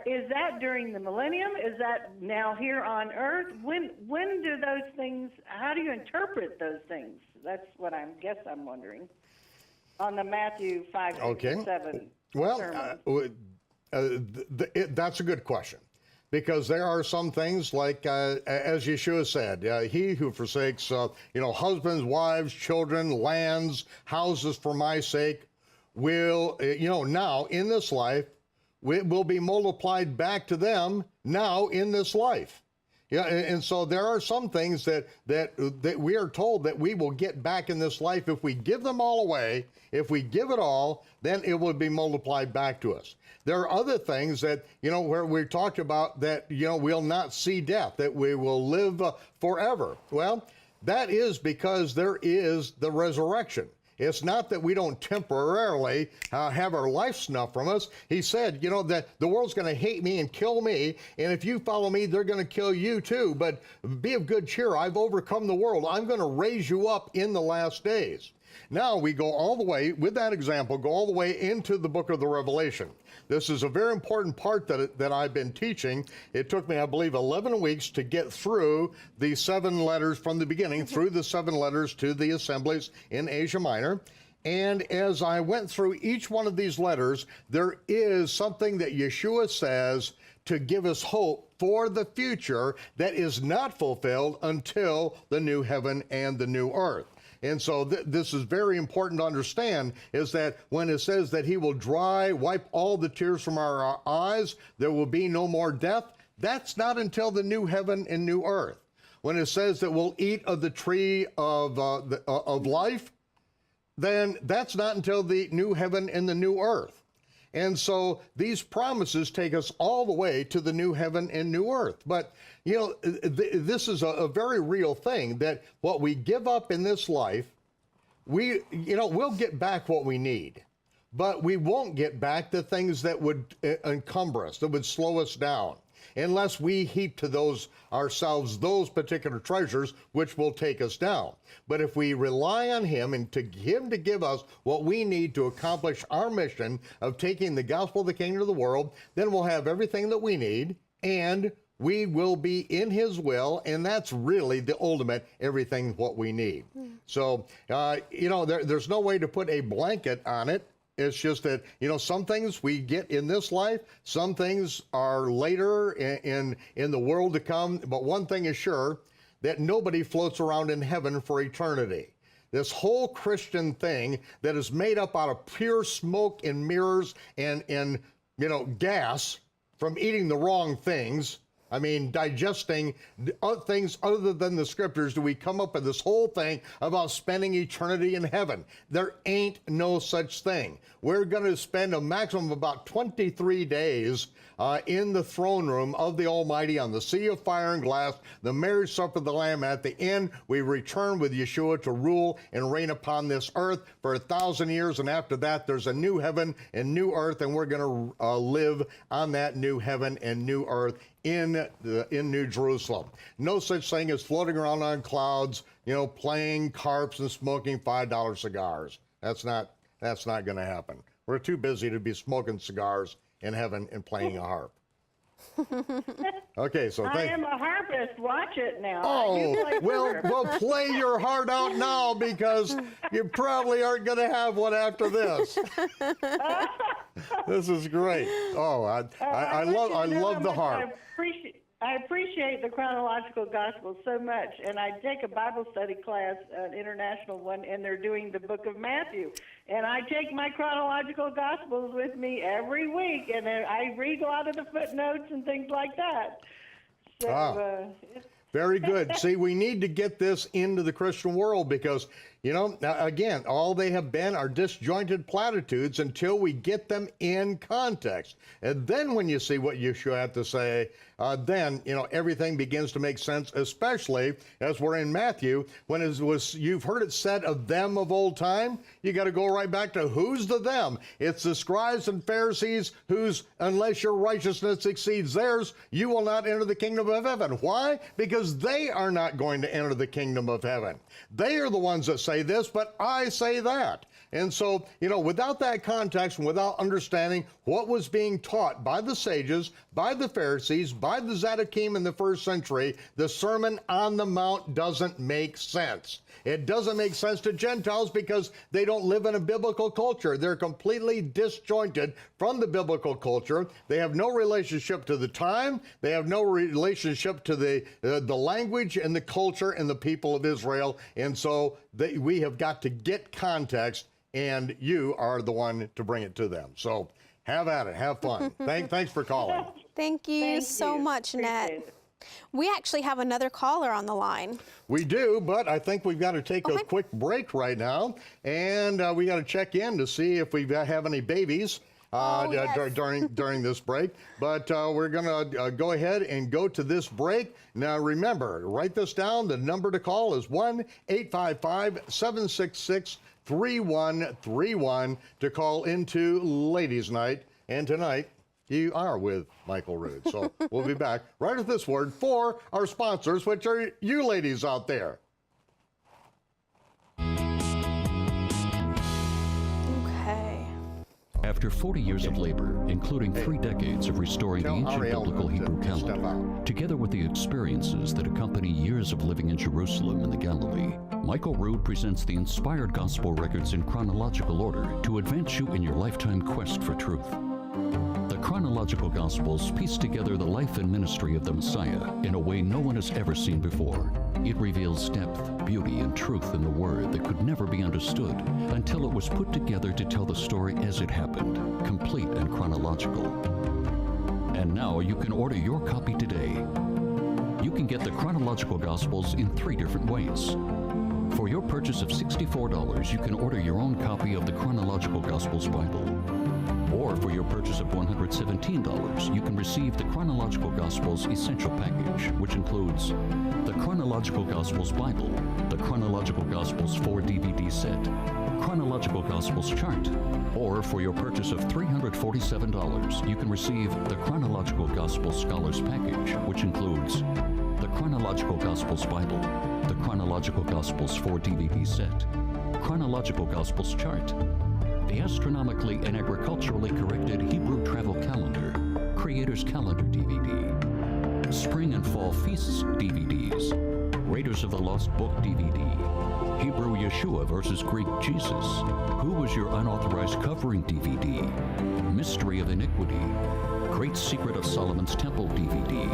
Is that during the millennium? Is that now here on earth? When do those things, how do you interpret those things? That's what I'm wondering on the Matthew 5, 6, 7 Well, that's a good question. Because there are some things like, as Yeshua said, he who forsakes, husbands, wives, children, lands, houses for my sake will, now in this life, will be multiplied back to them now in this life. Yeah, and so there are some things that we are told that we will get back in this life if we give them all away. If we give it all, then it will be multiplied back to us. There are other things that, where we talked about that, we'll not see death, that we will live forever. Well, that is because there is the resurrection. It's not that we don't temporarily have our life snuffed from us. He said, that the world's going to hate me and kill me, and if you follow me, they're going to kill you too. But be of good cheer. I've overcome the world. I'm going to raise you up in the last days. Now we go all the way, with that example, go all the way into the book of the Revelation. This is a very important part that I've been teaching. It took me, I believe, 11 weeks to get through the 7 letters from the beginning, through the 7 letters to the assemblies in Asia Minor. And as I went through each one of these letters, there is something that Yeshua says to give us hope for the future that is not fulfilled until the new heaven and the new earth. And so this is very important to understand, is that when it says that he will wipe all the tears from our eyes, there will be no more death, that's not until the new heaven and new earth. When it says that we'll eat of the tree of life, then that's not until the new heaven and the new earth. And so these promises take us all the way to the new heaven and new earth. But, this is a very real thing, that what we give up in this life, we'll get back what we need. But we won't get back the things that would encumber us, that would slow us down, unless we heap to ourselves those particular treasures which will take us down. But if we rely on him and to him to give us what we need to accomplish our mission of taking the gospel of the kingdom of the world, then we'll have everything that we need, and we will be in his will, and that's really the ultimate everything what we need. So, there's no way to put a blanket on it. It's just that, some things we get in this life, some things are later in the world to come. But one thing is sure, that nobody floats around in heaven for eternity. This whole Christian thing that is made up out of pure smoke and mirrors and gas from eating the wrong things. I mean, digesting things other than the scriptures, do we come up with this whole thing about spending eternity in heaven? There ain't no such thing. We're going to spend a maximum of about 23 days in the throne room of the Almighty on the sea of fire and glass, the marriage supper of the Lamb. At the end, we return with Yeshua to rule and reign upon this earth for 1,000 years. And after that, there's a new heaven and new earth, and we're going to live on that new heaven and new earth in New Jerusalem. No such thing as floating around on clouds, playing carps and smoking $5 cigars. That's not going to happen. We're too busy to be smoking cigars in heaven and playing a harp. Okay, so I am a harpist. Watch it now. Oh, well, play your heart out now, because you probably aren't going to have one after this. This is great. Oh, I love the harp. I appreciate the chronological gospel so much, and I take a Bible study class, an international one, and they're doing the book of Matthew. And I take my chronological gospels with me every week, and I read a lot of the footnotes and things like that. So, very good. See, we need to get this into the Christian world, because, again, all they have been are disjointed platitudes until we get them in context. And then when you see what Yeshua had to say, then, everything begins to make sense, especially as we're in Matthew, when you've heard it said of them of old time. You got to go right back to who's the them. It's the scribes and Pharisees whose, unless your righteousness exceeds theirs, you will not enter the kingdom of heaven. Why? Because they are not going to enter the kingdom of heaven. They are the ones that say this, but I say that. And so, without that context and without understanding what was being taught by the sages, by the Pharisees, by the Zadokим in the first century, the Sermon on the Mount doesn't make sense. It doesn't make sense to Gentiles because they don't live in a biblical culture. They're completely disjointed from the biblical culture. They have no relationship to the time. They have no relationship to the language and the culture and the people of Israel. And so we have got to get context, and you are the one to bring it to them. So have at it. Have fun. Thanks for calling. Thank you so much, Annette. We actually have another caller on the line. We do, but I think we've got to take a quick break right now, and we got to check in to see if we have any babies during this break. But we're going to go ahead and go to this break. Now, remember, write this down. The number to call is 1-855-766-3131 to call into Ladies' Night. And tonight, you are with Michael Rood. So we'll be back right at this word for our sponsors, which are you ladies out there. Okay. After 40 years of labor, including 3 decades of restoring the ancient biblical Hebrew calendar, together with the experiences that accompany years of living in Jerusalem and the Galilee, Michael Rood presents the inspired gospel records in chronological order to advance you in your lifetime quest for truth. The chronological Gospels piece together the life and ministry of the Messiah in a way no one has ever seen before. It reveals depth, beauty, and truth in the Word that could never be understood until it was put together to tell the story as it happened, complete and chronological. And now you can order your copy today. You can get the chronological Gospels in 3 different ways. For your purchase of $64, you can order your own copy of the Chronological Gospels Bible. Or for your purchase of $117, you can receive the Chronological Gospels Essential Package, which includes the Chronological Gospels Bible, the Chronological Gospels 4 DVD set, Chronological Gospels Chart. Or for your purchase of $347, you can receive the Chronological Gospels Scholars Package, which includes the Chronological Gospels Bible, the Chronological Gospels 4 DVD set, Chronological Gospels Chart, the astronomically and agriculturally corrected Hebrew Travel Calendar, Creator's Calendar DVD, Spring and Fall Feasts DVDs, Raiders of the Lost Book DVD, Hebrew Yeshua versus Greek Jesus, Who Was Your Unauthorized Covering DVD, Mystery of Iniquity, Great Secret of Solomon's Temple DVD.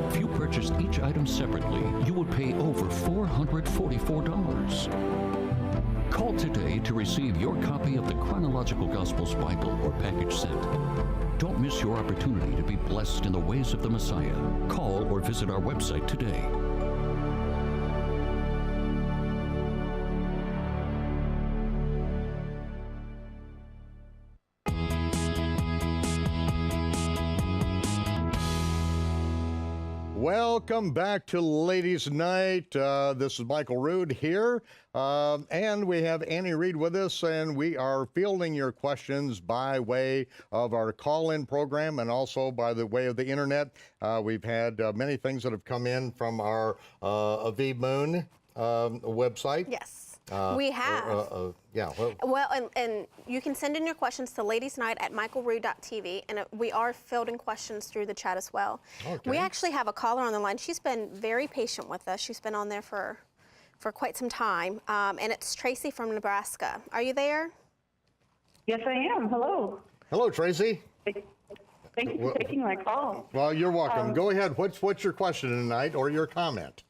If you purchased each item separately, you would pay over $444. Call today to receive your copy of the Chronological Gospels Bible or package set. Don't miss your opportunity to be blessed in the ways of the Messiah. Call or visit our website today. Welcome back to Ladies' Night. This is Michael Rood here, and we have Annie Reed with us, and we are fielding your questions by way of our call-in program and also by the way of the internet. We've had many things that have come in from our Aviv Moon website. Yes. We have. Well, and you can send in your questions to ladiesnight@michaelrood.tv, and we are fielding questions through the chat as well. Okay. We actually have a caller on the line. She's been very patient with us. She's been on there for quite some time, and it's Tracy from Nebraska. Are you there? Yes, I am. Hello. Hello, Tracy. Thank you for taking my call. Well, you're welcome. Go ahead. What's your question tonight or your comment?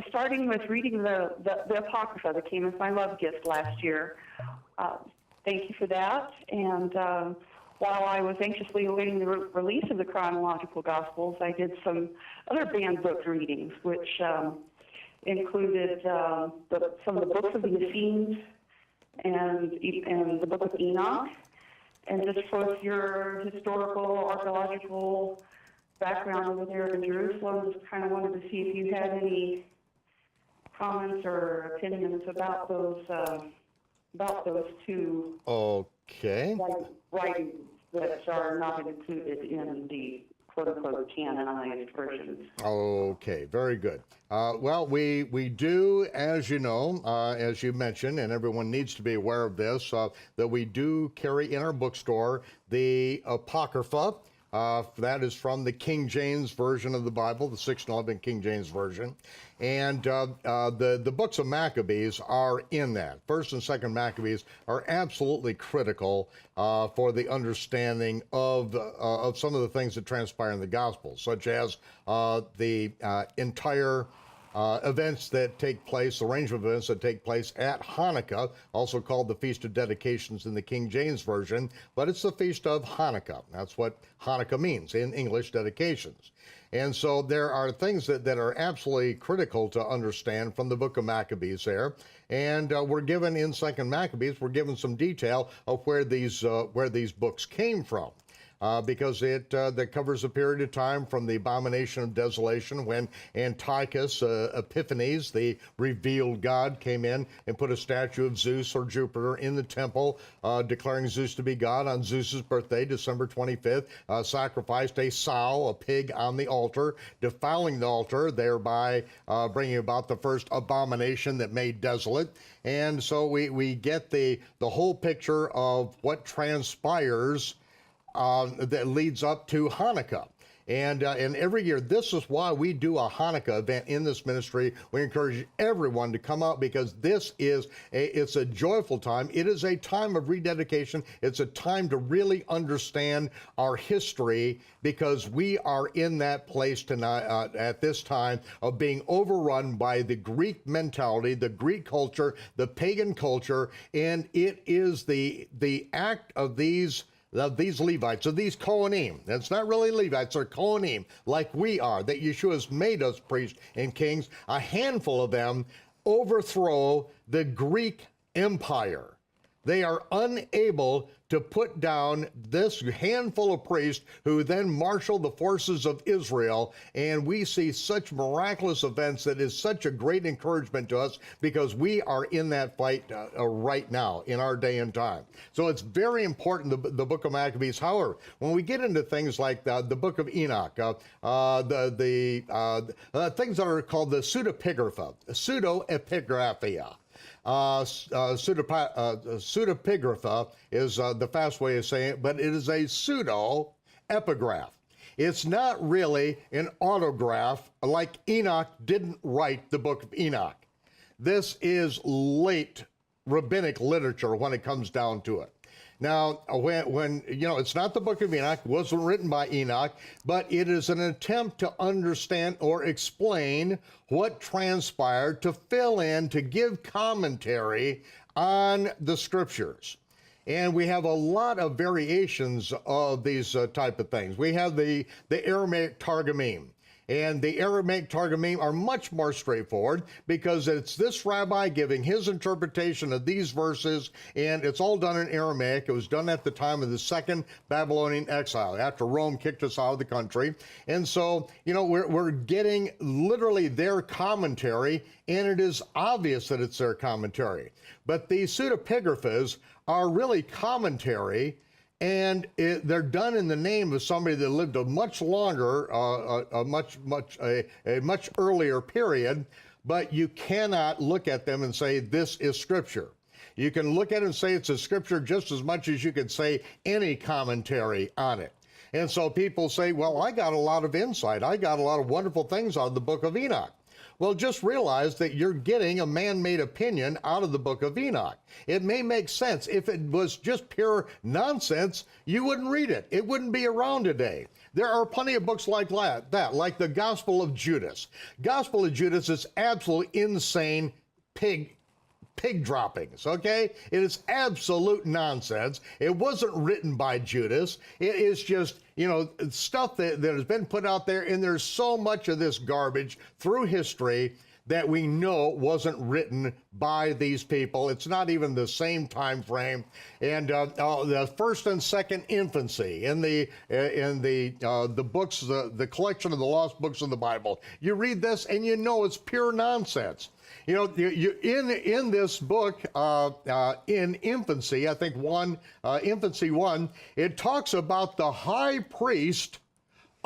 Starting with reading the Apocrypha that came as my love gift last year. Thank you for that. And while I was anxiously awaiting the release of the Chronological Gospels, I did some other banned book readings, which included some of the books of the Essenes and the book of Enoch. And just for your historical, archaeological background over there in Jerusalem, just kind of wanted to see if you had any comments or opinions about those two Okay. writings that are not included in the quote-unquote canonized versions. Okay, very good. Well, we do, as you know, as you mentioned, and everyone needs to be aware of this, that we do carry in our bookstore the Apocrypha. That is from the King James Version of the Bible, the 611 King James Version. And the books of Maccabees are in that. First and Second Maccabees are absolutely critical for the understanding of some of the things that transpire in the Gospels, such as the entire events that take place, the range of events that take place at Hanukkah, also called the Feast of Dedications in the King James Version, but it's the Feast of Hanukkah. That's what Hanukkah means in English, dedications. And so there are things that are absolutely critical to understand from the book of Maccabees there. And we're given in Second Maccabees, we're given some detail of where these books came from. Because that covers a period of time from the abomination of desolation when Antiochus Epiphanes, the revealed God, came in and put a statue of Zeus or Jupiter in the temple, declaring Zeus to be God on Zeus's birthday, December 25th, sacrificed a sow, a pig, on the altar, defiling the altar, thereby bringing about the first abomination that made desolate. And so we get the whole picture of what transpires that leads up to Hanukkah. And every year, this is why we do a Hanukkah event in this ministry. We encourage everyone to come out because this is it's a joyful time. It is a time of rededication. It's a time to really understand our history because we are in that place tonight at this time of being overrun by the Greek mentality, the Greek culture, the pagan culture, and it is the act of these Levites, of these Kohanim. It's not really Levites, they're Kohanim, like we are, that Yeshua has made us priests and kings. A handful of them overthrow the Greek Empire. They are unable to put down this handful of priests who then marshal the forces of Israel. And we see such miraculous events that is such a great encouragement to us because we are in that fight right now in our day and time. So it's very important, the book of Maccabees. However, when we get into things like the book of Enoch, things that are called the pseudepigraphia, pseudepigrapha is the fast way of saying it, but it is a pseudo-epigraph. It's not really an autograph like Enoch didn't write the book of Enoch. This is late rabbinic literature when it comes down to it. Now, when it's not the book of Enoch, wasn't written by Enoch, but it is an attempt to understand or explain what transpired, to fill in, to give commentary on the scriptures. And we have a lot of variations of these type of things. We have the Aramaic Targumim. And the Aramaic Targumim are much more straightforward because it's this rabbi giving his interpretation of these verses, and it's all done in Aramaic. It was done at the time of the second Babylonian exile, after Rome kicked us out of the country. And so, we're getting literally their commentary, and it is obvious that it's their commentary. But the pseudepigraphas are really commentary, and they're done in the name of somebody that lived a much longer, a much earlier period, but you cannot look at them and say, this is scripture. You can look at it and say it's a scripture just as much as you could say any commentary on it. And so people say, well, I got a lot of insight. I got a lot of wonderful things out of the book of Enoch. Well, just realize that you're getting a man-made opinion out of the book of Enoch. It may make sense. If it was just pure nonsense, you wouldn't read it. It wouldn't be around today. There are plenty of books like that, like the Gospel of Judas. Gospel of Judas is absolutely insane pig droppings, okay? It is absolute nonsense. It wasn't written by Judas. It is just, stuff that has been put out there, and there's so much of this garbage through history that we know wasn't written by these people. It's not even the same time frame. And the first and second infancy in the books, the collection of the lost books of the Bible. You read this and you know it's pure nonsense. You know, in this book, in infancy, I think infancy 1, it talks about the high priest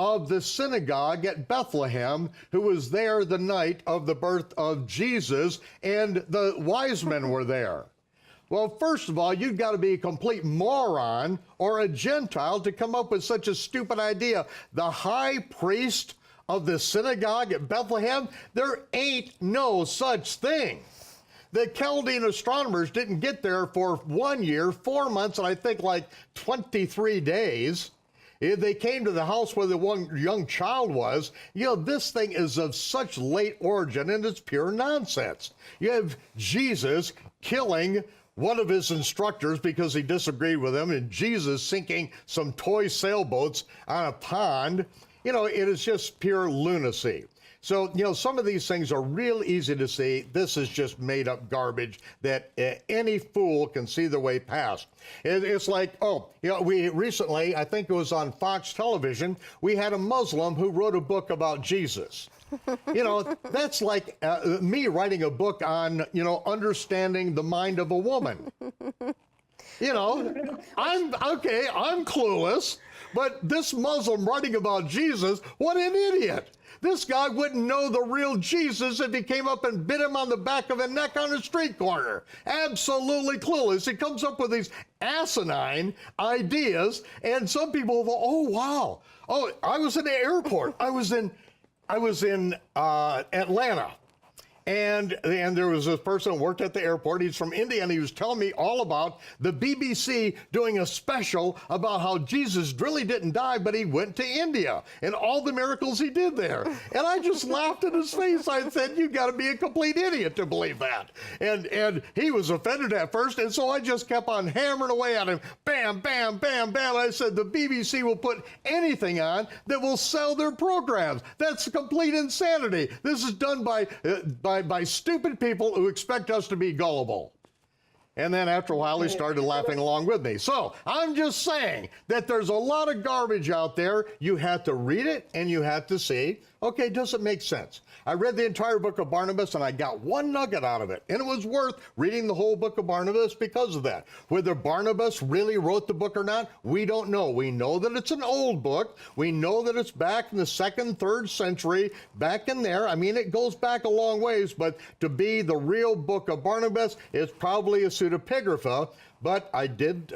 of the synagogue at Bethlehem, who was there the night of the birth of Jesus, and the wise men were there. Well, first of all, you've got to be a complete moron or a Gentile to come up with such a stupid idea. The high priest of the synagogue at Bethlehem? There ain't no such thing. The Chaldean astronomers didn't get there for 1 year, 4 months, and I think like 23 days. They came to the house where the one young child was. You know, this thing is of such late origin, and it's pure nonsense. You have Jesus killing one of his instructors because he disagreed with him, and Jesus sinking some toy sailboats on a pond. You know, it is just pure lunacy. So, you know, some of these things are real easy to see. This is just made up garbage that any fool can see their way past. It's like, oh, you know, we recently, I think it was on Fox television, we had a Muslim who wrote a book about Jesus. You know, that's like me writing a book on, you know, understanding the mind of a woman. You know, I'm clueless, but this Muslim writing about Jesus, what an idiot. This guy wouldn't know the real Jesus if he came up and bit him on the back of the neck on a street corner. Absolutely clueless. He comes up with these asinine ideas, and some people go, oh, wow. Oh, I was in the airport. I was in Atlanta. And there was this person who worked at the airport. He's from India, and he was telling me all about the BBC doing a special about how Jesus really didn't die, but he went to India and all the miracles he did there. And I just laughed in his face. I said, you got to be a complete idiot to believe that. And he was offended at first, and so I just kept on hammering away at him. Bam, bam, bam, bam. I said, the BBC will put anything on that will sell their programs. That's complete insanity. This is done by stupid people who expect us to be gullible. And then after a while, he started laughing along with me. So I'm just saying that there's a lot of garbage out there. You have to read it and you have to see, okay, does it make sense? I read the entire book of Barnabas and I got one nugget out of it. And it was worth reading the whole book of Barnabas because of that. Whether Barnabas really wrote the book or not, we don't know. We know that it's an old book. We know that it's back in the 2nd, 3rd century, back in there. I mean, it goes back a long ways, but to be the real book of Barnabas is probably a pseudepigrapha. But I did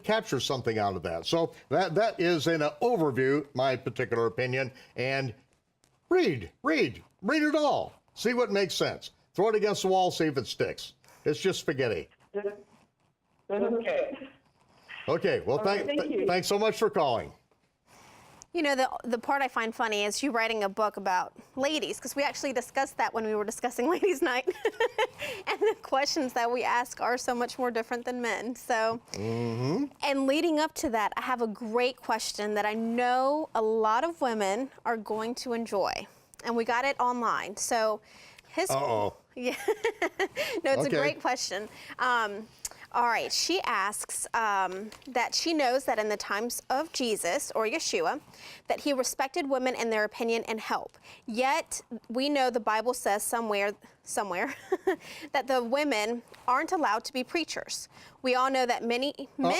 capture something out of that. So that is in an overview, my particular opinion. And read it all. See what makes sense. Throw it against the wall, see if it sticks. It's just spaghetti. Okay. Okay, well, thanks so much for calling. You know, the part I find funny is you writing a book about ladies, because we actually discussed that when we were discussing Ladies' Night. And the questions that we ask are so much more different than men. So, and leading up to that, I have a great question that I know a lot of women are going to enjoy. And we got it online. So his... Yeah. No, it's a great question. All right, she asks that she knows that in the times of Jesus, or Yeshua, that he respected women and their opinion and help. Yet, we know the Bible says somewhere, that the women aren't allowed to be preachers. We all know that many men...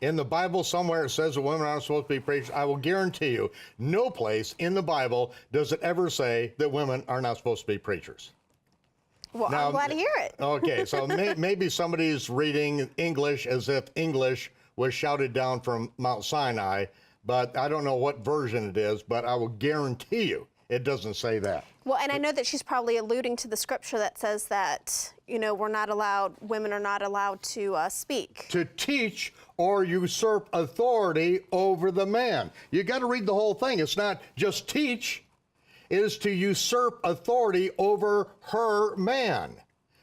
In the Bible somewhere it says that women aren't supposed to be preachers. I will guarantee you, no place in the Bible does it ever say that women are not supposed to be preachers. Well, now, I'm glad to hear it. Okay, so maybe somebody's reading English as if English was shouted down from Mount Sinai, but I don't know what version it is, but I will guarantee you it doesn't say that. Well, and I know that she's probably alluding to the scripture that says that, you know, women are not allowed to speak. To teach or usurp authority over the man. You got to read the whole thing. It's not just teach. It is to usurp authority over her man.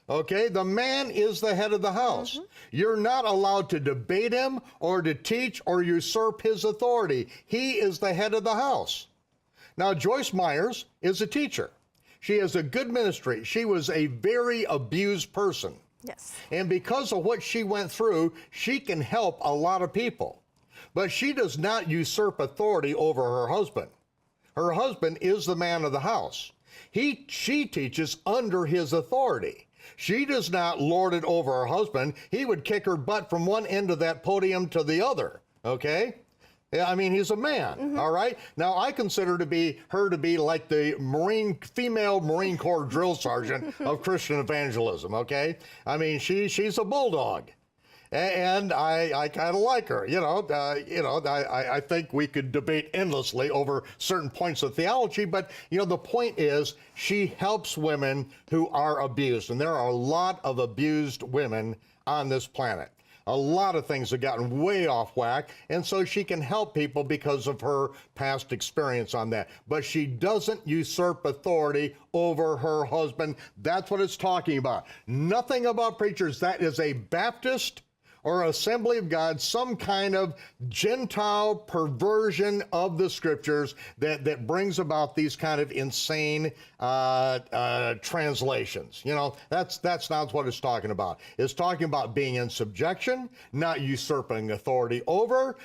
Okay, the man is the head of the house. You're not allowed to debate him or to teach or usurp his authority. He is the head of the house. Now, Joyce Myers is a teacher. She has a good ministry. She was a very abused person. Yes. And because of what she went through, she can help a lot of people. But she does not usurp authority over her husband. Her husband is the man of the house. She teaches under his authority. She does not lord it over her husband. He would kick her butt from one end of that podium to the other, okay? Yeah, I mean, he's a man, all right? Now, I consider her to be like the female Marine Corps drill sergeant of Christian evangelism, okay? I mean, she's a bulldog. And I kind of like her, I think we could debate endlessly over certain points of theology, but, the point is she helps women who are abused, and there are a lot of abused women on this planet. A lot of things have gotten way off whack, and so she can help people because of her past experience on that. But she doesn't usurp authority over her husband. That's what it's talking about. Nothing about preachers. That is a Baptist or Assembly of God, some kind of Gentile perversion of the scriptures that brings about these kind of insane translations. That's not what it's talking about. It's talking about being in subjection, not usurping authority over,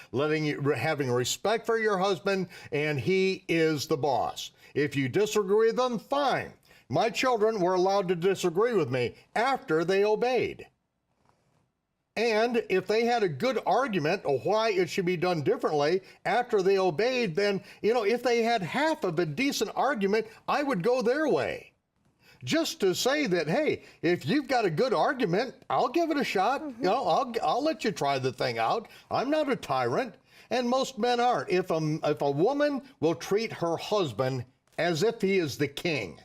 having respect for your husband, and he is the boss. If you disagree with them, fine. My children were allowed to disagree with me after they obeyed. And if they had a good argument of why it should be done differently after they obeyed, then, if they had half of a decent argument, I would go their way. Just to say that, hey, if you've got a good argument, I'll give it a shot. I'll let you try the thing out. I'm not a tyrant. And most men aren't. If a woman will treat her husband as if he is the king,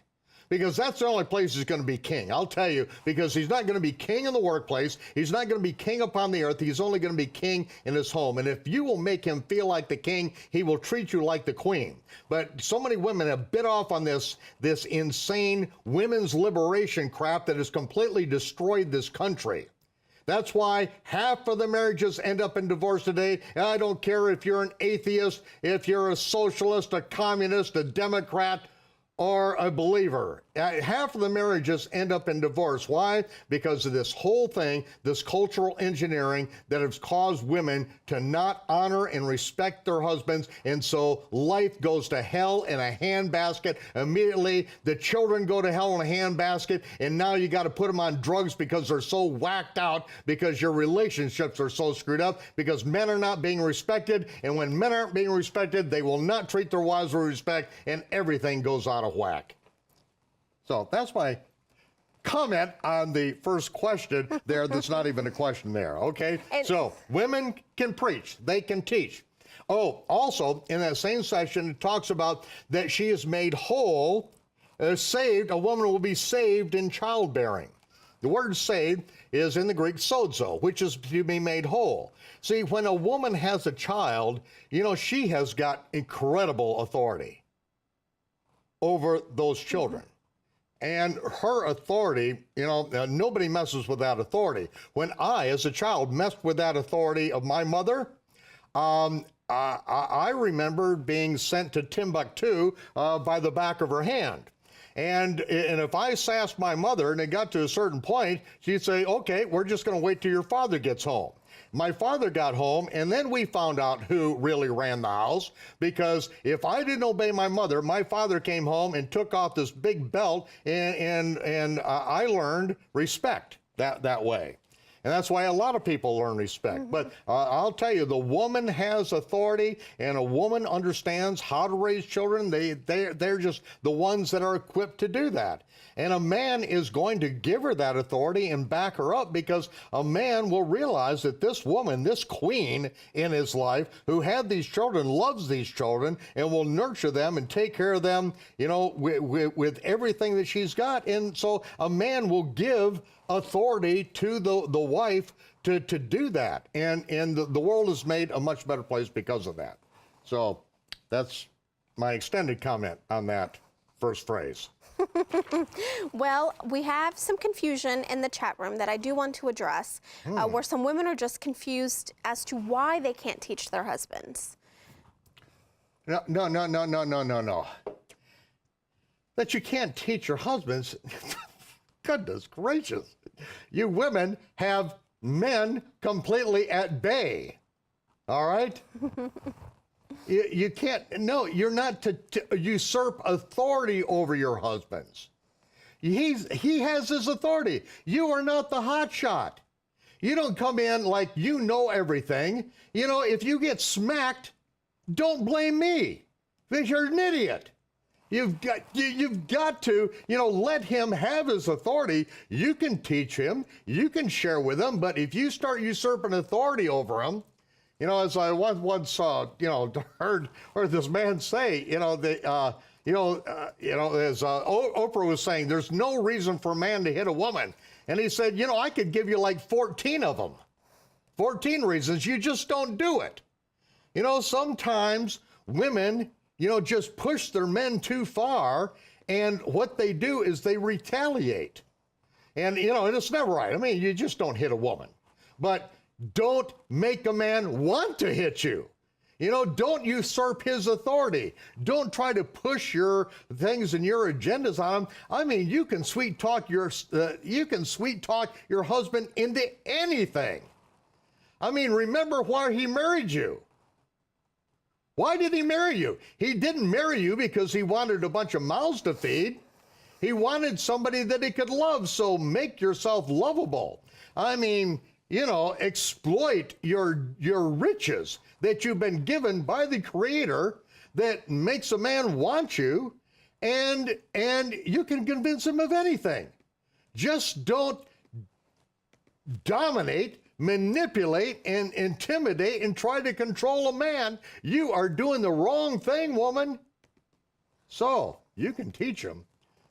because that's the only place he's going to be king. I'll tell you, because he's not going to be king in the workplace. He's not going to be king upon the earth. He's only going to be king in his home. And if you will make him feel like the king, he will treat you like the queen. But so many women have bit off on this insane women's liberation crap that has completely destroyed this country. That's why half of the marriages end up in divorce today. And I don't care if you're an atheist, if you're a socialist, a communist, a Democrat, or a believer. Half of the marriages end up in divorce. Why? Because of this whole thing, this cultural engineering that has caused women to not honor and respect their husbands, and so life goes to hell in a handbasket. Immediately, the children go to hell in a handbasket, and now you got to put them on drugs because they're so whacked out, because your relationships are so screwed up, because men are not being respected, and when men aren't being respected, they will not treat their wives with respect, and everything goes out of whack. So that's my comment on the first question there. That's not even a question there, okay? So women can preach. They can teach. Oh, also, in that same section, it talks about that she is made whole, saved. A woman will be saved in childbearing. The word saved is in the Greek sozo, which is to be made whole. See, when a woman has a child, she has got incredible authority over those children. And her authority, nobody messes with that authority. When I, as a child, messed with that authority of my mother, I remember being sent to Timbuktu by the back of her hand. And if I sassed my mother and it got to a certain point, she'd say, okay, we're just going to wait till your father gets home. My father got home, and then we found out who really ran the house, because if I didn't obey my mother, my father came home and took off this big belt, and I learned respect that way. And that's why a lot of people learn respect. Mm-hmm. But I'll tell you, the woman has authority, and a woman understands how to raise children. They're just the ones that are equipped to do that. And a man is going to give her that authority and back her up, because a man will realize that this woman, this queen in his life, who had these children, loves these children and will nurture them and take care of them, with everything that she's got. And so a man will give authority to the wife to do that. And the world is made a much better place because of that. So that's my extended comment on that first phrase. Well, we have some confusion in the chat room that I do want to address, where some women are just confused as to why they can't teach their husbands. No. that you can't teach your husbands. Goodness gracious. You women have men completely at bay. All right? You can't, no, you're not to usurp authority over your husbands. He has his authority. You are not the hot shot. You don't come in like you know everything. You know, if you get smacked, don't blame me, because you're an idiot. You've got to, let him have his authority. You can teach him, you can share with him, but if you start usurping authority over him, as I once heard this man say, as Oprah was saying, there's no reason for a man to hit a woman. And he said, I could give you like 14 of them. 14 reasons, you just don't do it. Sometimes women, just push their men too far, and what they do is they retaliate. And, and it's never right. I mean, you just don't hit a woman. But don't make a man want to hit you. Don't usurp his authority. Don't try to push your things and your agendas on him. I mean, you can sweet talk your husband into anything. I mean, remember why he married you. Why did he marry you? He didn't marry you because he wanted a bunch of mouths to feed. He wanted somebody that he could love, so make yourself lovable. I mean, exploit your riches that you've been given by the Creator that makes a man want you, and you can convince him of anything. Just don't dominate, manipulate, and intimidate and try to control a man. You are doing the wrong thing, woman. So you can teach him,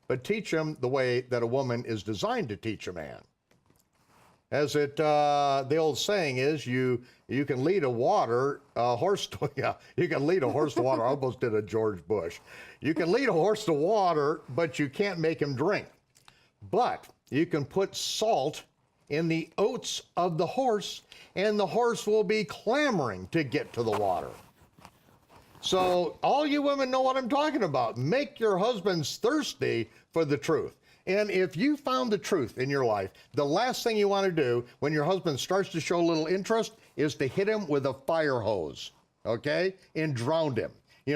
but teach him the way that a woman is designed to teach a man. As the old saying is, you can lead a horse to water. I almost did a George Bush. You can lead a horse to water, but you can't make him drink. But you can put salt in the oats of the horse, and the horse will be clamoring to get to the water. So all you women know what I'm talking about. Make your husbands thirsty for the truth. And if you found the truth in your life, the last thing you want to do when your husband starts to show a little interest is to hit him with a fire hose, okay? And drown him. He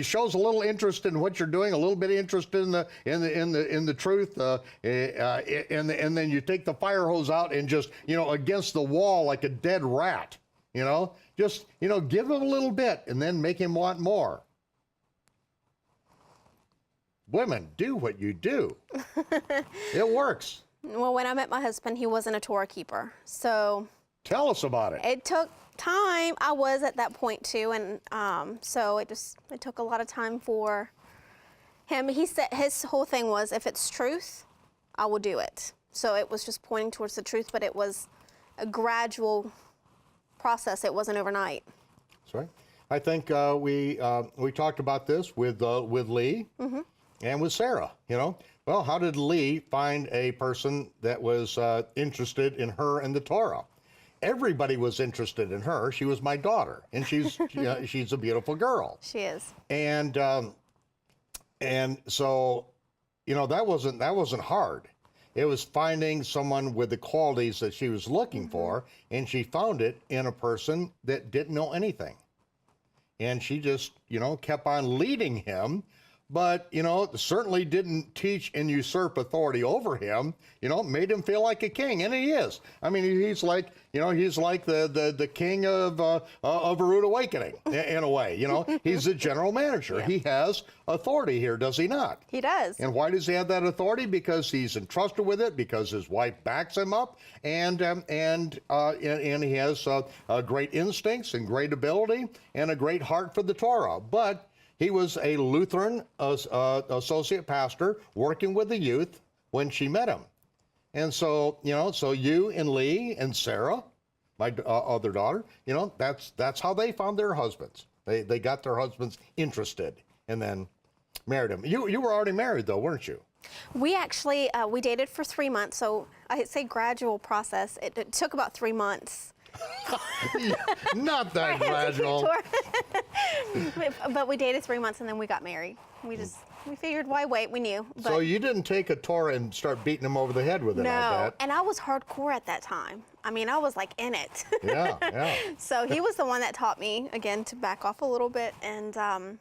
shows a little interest in what you're doing, a little bit of interest in the truth, and then you take the fire hose out and just, against the wall like a dead rat, just, give him a little bit and then make him want more. Women, do what you do. It works. Well, when I met my husband, he wasn't a Torah keeper, so. Tell us about it. It took time. I was at that point too, and so it took a lot of time for him. He said his whole thing was, if it's truth, I will do it. So it was just pointing towards the truth, but it was a gradual process. It wasn't overnight. Sorry, I think we talked about this with Lee. Mm-hmm. And with Sarah, well, how did Lee find a person that was interested in her and the Torah? Everybody was interested in her. She was my daughter, and she's a beautiful girl. She is. And so, that wasn't hard. It was finding someone with the qualities that she was looking for, and she found it in a person that didn't know anything. And she just, kept on leading him. But, certainly didn't teach and usurp authority over him, made him feel like a king, and he is. I mean, he's like the king of a Rood awakening, in a way, He's the general manager. Yeah. He has authority here, does he not? He does. And why does he have that authority? Because he's entrusted with it, because his wife backs him up, and he has great instincts and great ability and a great heart for the Torah. But he was a Lutheran associate pastor working with the youth when she met him. And so, so you and Lee and Sarah, my other daughter, that's how they found their husbands. They got their husbands interested and then married them. You were already married, though, weren't you? We actually, we dated for 3 months. So I'd say gradual process. It took about 3 months. Not that gradual. But we dated 3 months and then we got married. We just We figured, why wait? We knew. But So you didn't take a Torah and start beating him over the head with it, I no, bet. and I was hardcore at that time. I mean, I was like in it. Yeah, yeah. So he was the one that taught me, again, to back off a little bit, and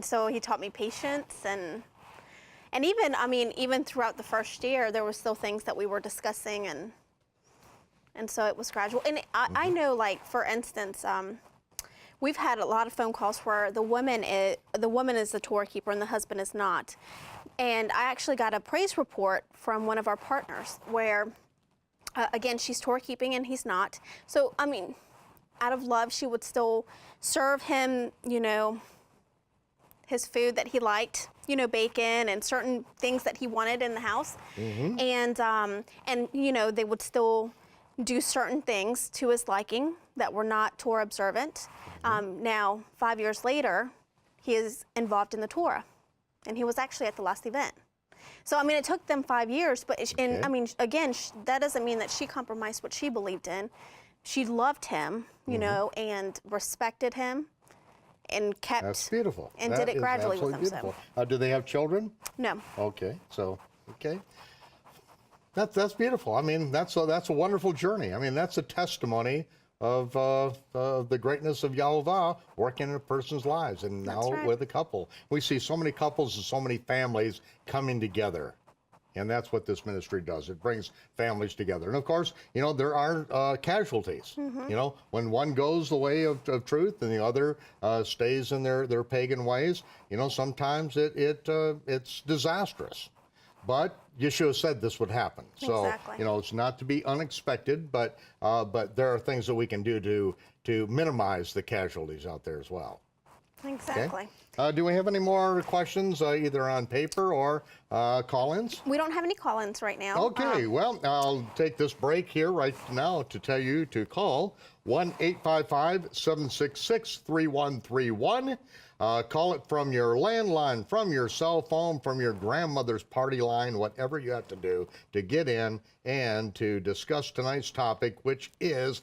so he taught me patience, and even, I mean, even throughout the first year, there were still things that we were discussing, and so it was gradual. And I know, like, for instance, we've had a lot of phone calls where the woman is the Torah keeper and the husband is not. And I actually got a praise report from one of our partners where, again, she's Torah keeping and he's not. So, I mean, out of love, she would still serve him, you know, his food that he liked, you know, bacon and certain things that he wanted in the house. And you know, they would still do certain things to his liking that were not Torah observant. Now, 5 years later, he is involved in the Torah, and he was actually at the last event. So, I mean, it took them 5 years, but, and I mean, again, that doesn't mean that she compromised what she believed in. She loved him, you know, and respected him, and kept. That's beautiful. And That did it is gradually with absolutely him. beautiful. Do they have children? No. Okay, so, okay. That's beautiful. I mean, that's a wonderful journey. I mean, that's a testimony of the greatness of Yahovah working in a person's lives, and now right. with a couple. We see so many couples and so many families coming together, and that's what this ministry does. It brings families together. And of course, you know, there are casualties. You know, when one goes the way of truth and the other stays in their pagan ways, you know, sometimes it's disastrous. But Yeshua said this would happen. So, Exactly. you know, it's not to be unexpected, but there are things that we can do to minimize the casualties out there as well. Exactly. Okay? Do we have any more questions, either on paper or call-ins? We don't have any call-ins right now. Okay, well, I'll take this break here right now to tell you to call 1-855-766-3131. Call it from your landline, from your cell phone, from your grandmother's party line, whatever you have to do to get in and to discuss tonight's topic, which is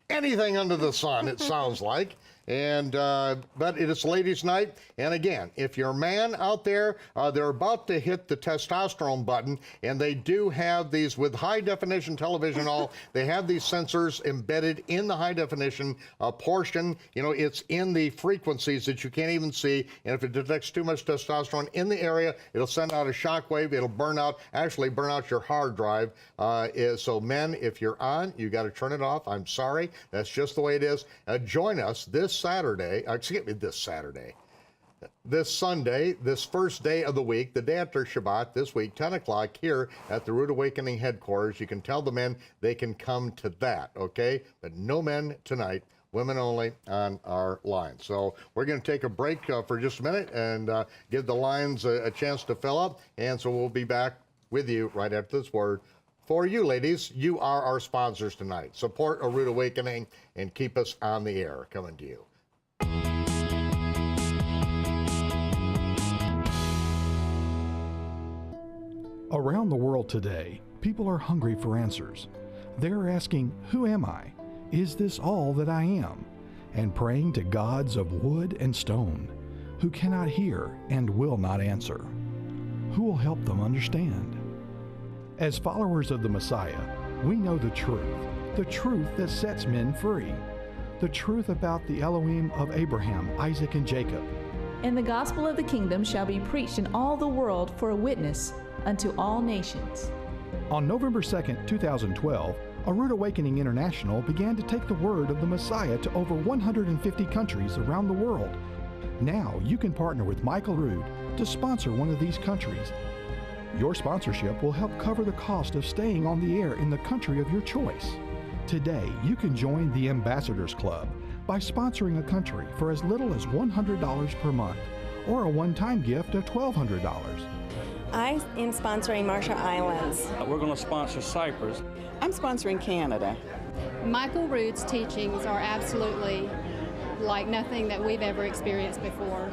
anything under the sun, it sounds like. And but it is ladies' night, and again, if you're a man out there, they're about to hit the testosterone button, and they do have these with high definition television. They have these sensors embedded in the high definition portion. You know, it's in the frequencies that you can't even see, and if it detects too much testosterone in the area, it'll send out a shock wave. It'll burn out your hard drive. So men, if you're on, you got to turn it off. I'm sorry, that's just the way it is. Join us this Sunday, this first day of the week, the day after Shabbat, this week, 10 o'clock here at the Rood Awakening headquarters. You can tell the men they can come to that, okay? But no men tonight, women only on our line. So we're going to take a break for just a minute and give the lines a chance to fill up. And so we'll be back with you right after this word. For you ladies, you are our sponsors tonight. Support A Rood Awakening and keep us on the air. Coming to you. Around the world today, people are hungry for answers. They're asking, who am I? Is this all that I am? And praying to gods of wood and stone, who cannot hear and will not answer. Who will help them understand? As followers of the Messiah, we know the truth that sets men free, the truth about the Elohim of Abraham, Isaac, and Jacob. And the gospel of the kingdom shall be preached in all the world for a witness unto all nations. On November 2nd, 2012, A Rood Awakening International began to take the word of the Messiah to over 150 countries around the world. Now you can partner with Michael Rood to sponsor one of these countries. Your sponsorship will help cover the cost of staying on the air in the country of your choice. Today, you can join the Ambassadors Club by sponsoring a country for as little as $100 per month, or a one-time gift of $1,200. I am sponsoring Marshall Islands. We're going to sponsor Cyprus. I'm sponsoring Canada. Michael Rood's teachings are absolutely like nothing that we've ever experienced before.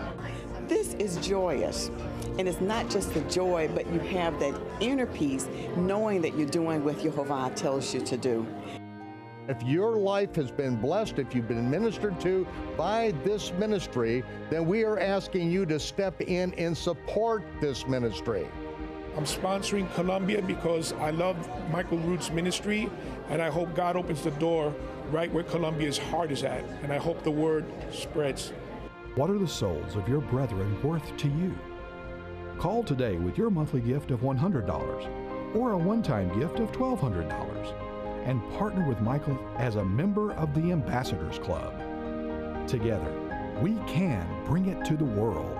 This is joyous, and it's not just the joy, but you have that inner peace knowing that you're doing what Yehovah tells you to do. If your life has been blessed, if you've been ministered to by this ministry, then we are asking you to step in and support this ministry. I'm sponsoring Colombia because I love Michael Rood's ministry, and I hope God opens the door right where Colombia's heart is at, and I hope the word spreads. What are the souls of your brethren worth to you? Call today with your monthly gift of $100 or a one-time gift of $1,200 and partner with Michael as a member of the Ambassadors Club. Together, we can bring it to the world.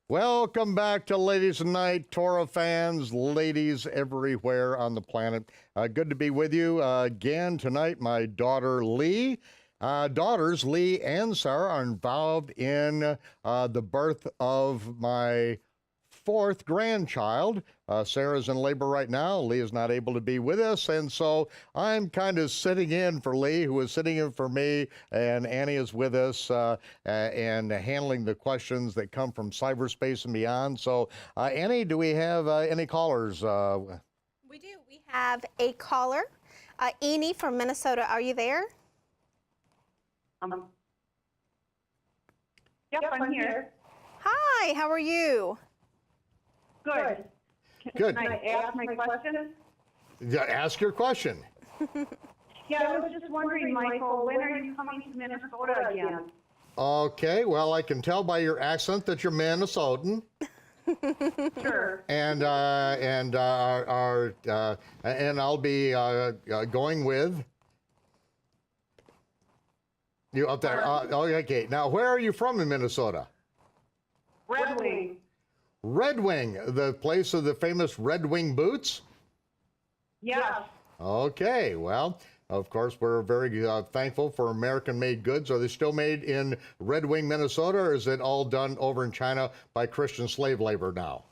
Welcome back to Ladies Night, Torah fans, ladies everywhere on the planet. Good to be with you again tonight. My daughter Lee, daughters Lee and Sarah are involved in the birth of my fourth grandchild. Sarah's in labor right now. Lee is not able to be with us, and so I'm kind of sitting in for Lee, who is sitting in for me, and Annie is with us and handling the questions that come from cyberspace and beyond. So, Annie, do we have any callers? We do. We have a caller, Eni from Minnesota. Are you there? Yep, I'm here. Hi, how are you? Good. Good. Can I ask my question? Yeah, ask your question. Yeah, I was just wondering, Michael, when are you coming to Minnesota again? Okay, well, I can tell by your accent that you're Minnesotan. Sure. And I'll be going with you up there. Okay. Now, where are you from in Minnesota? Red Wing. Red Wing, the place of the famous Red Wing boots? Yes. Okay. Well, of course, we're very thankful for American-made goods. Are they still made in Red Wing, Minnesota, or is it all done over in China by Christian slave labor now?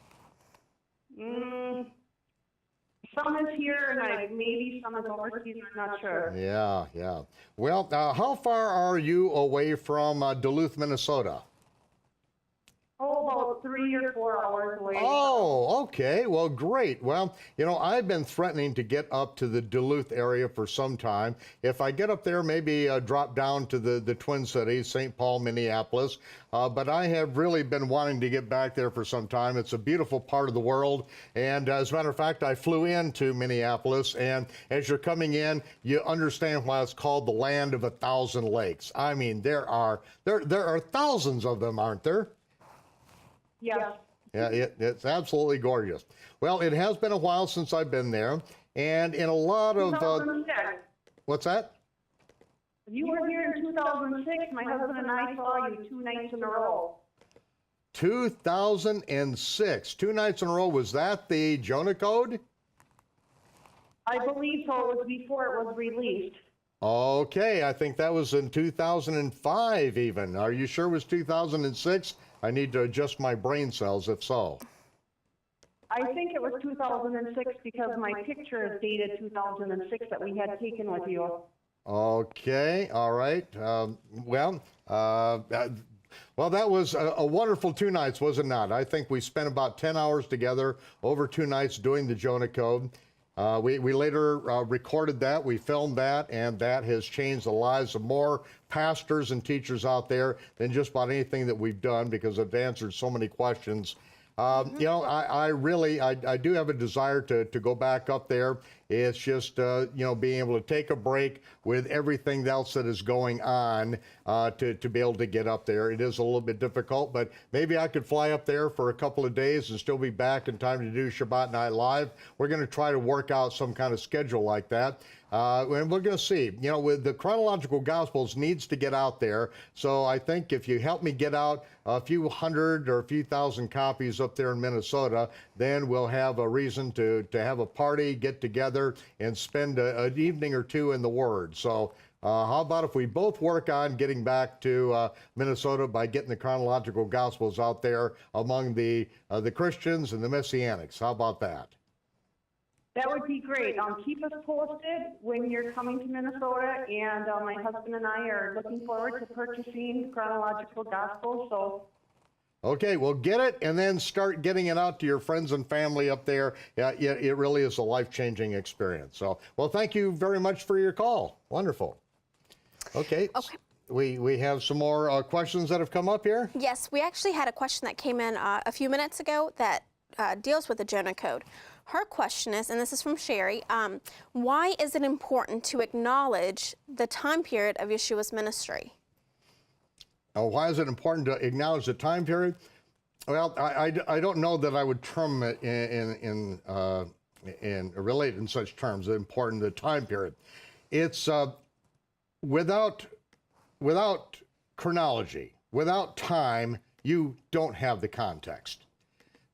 Some is here, and maybe some is overseas. I'm not sure. Yeah. Well, how far are you away from Duluth, Minnesota? Oh, about 3 or 4 hours away. Oh, okay. Well, great. Well, you know, I've been threatening to get up to the Duluth area for some time. If I get up there, maybe drop down to the Twin Cities, St. Paul, Minneapolis. But I have really been wanting to get back there for some time. It's a beautiful part of the world. And as a matter of fact, I flew into Minneapolis. And as you're coming in, you understand why it's called the land of 1,000 lakes. I mean, there are thousands of them, aren't there? Yes. Yeah, it's absolutely gorgeous. Well, it has been a while since I've been there, and in a lot of... 2006. What's that? You were here in 2006. My husband and I saw you 2 nights in a row. 2006. 2 nights in a row. Was that the Jonah Code? I believe so. It was before it was released. Okay, I think that was in 2005 even. Are you sure it was 2006? I need to adjust my brain cells if so. I think it was 2006 because my picture is dated 2006 that we had taken with you. Okay, all right. Well, that was a wonderful 2 nights, was it not? I think we spent about 10 hours together over 2 nights doing the Jonah Code. We later recorded that, we filmed that, and that has changed the lives of more pastors and teachers out there than just about anything that we've done because it's answered so many questions. You know, I do have a desire to go back up there. It's just, you know, being able to take a break with everything else that is going on to be able to get up there. It is a little bit difficult, but maybe I could fly up there for a couple of days and still be back in time to do Shabbat Night Live. We're going to try to work out some kind of schedule like that. And we're going to see, you know, with the chronological Gospels needs to get out there. So I think if you help me get out a few hundred or a few thousand copies up there in Minnesota, then we'll have a reason to have a party, get together, and spend an evening or two in the Word. So how about if we both work on getting back to Minnesota by getting the chronological Gospels out there among the Christians and the Messianics? How about that? That would be great. Keep us posted when you're coming to Minnesota, and my husband and I are looking forward to purchasing the chronological gospel. So Okay, well, get it and then start getting it out to your friends and family up there. Yeah, it really is a life-changing experience. So, well, thank you very much for your call. Wonderful. Okay. We have some more questions that have come up here. Yes, we actually had a question that came in a few minutes ago that deals with the Jonah Code. Her question is, and this is from Sherry, why is it important to acknowledge the time period of Yeshua's ministry? Why is it important to acknowledge the time period? Well, I don't know that I would term it in relate in such terms. Important the time period. It's without chronology, without time, you don't have the context.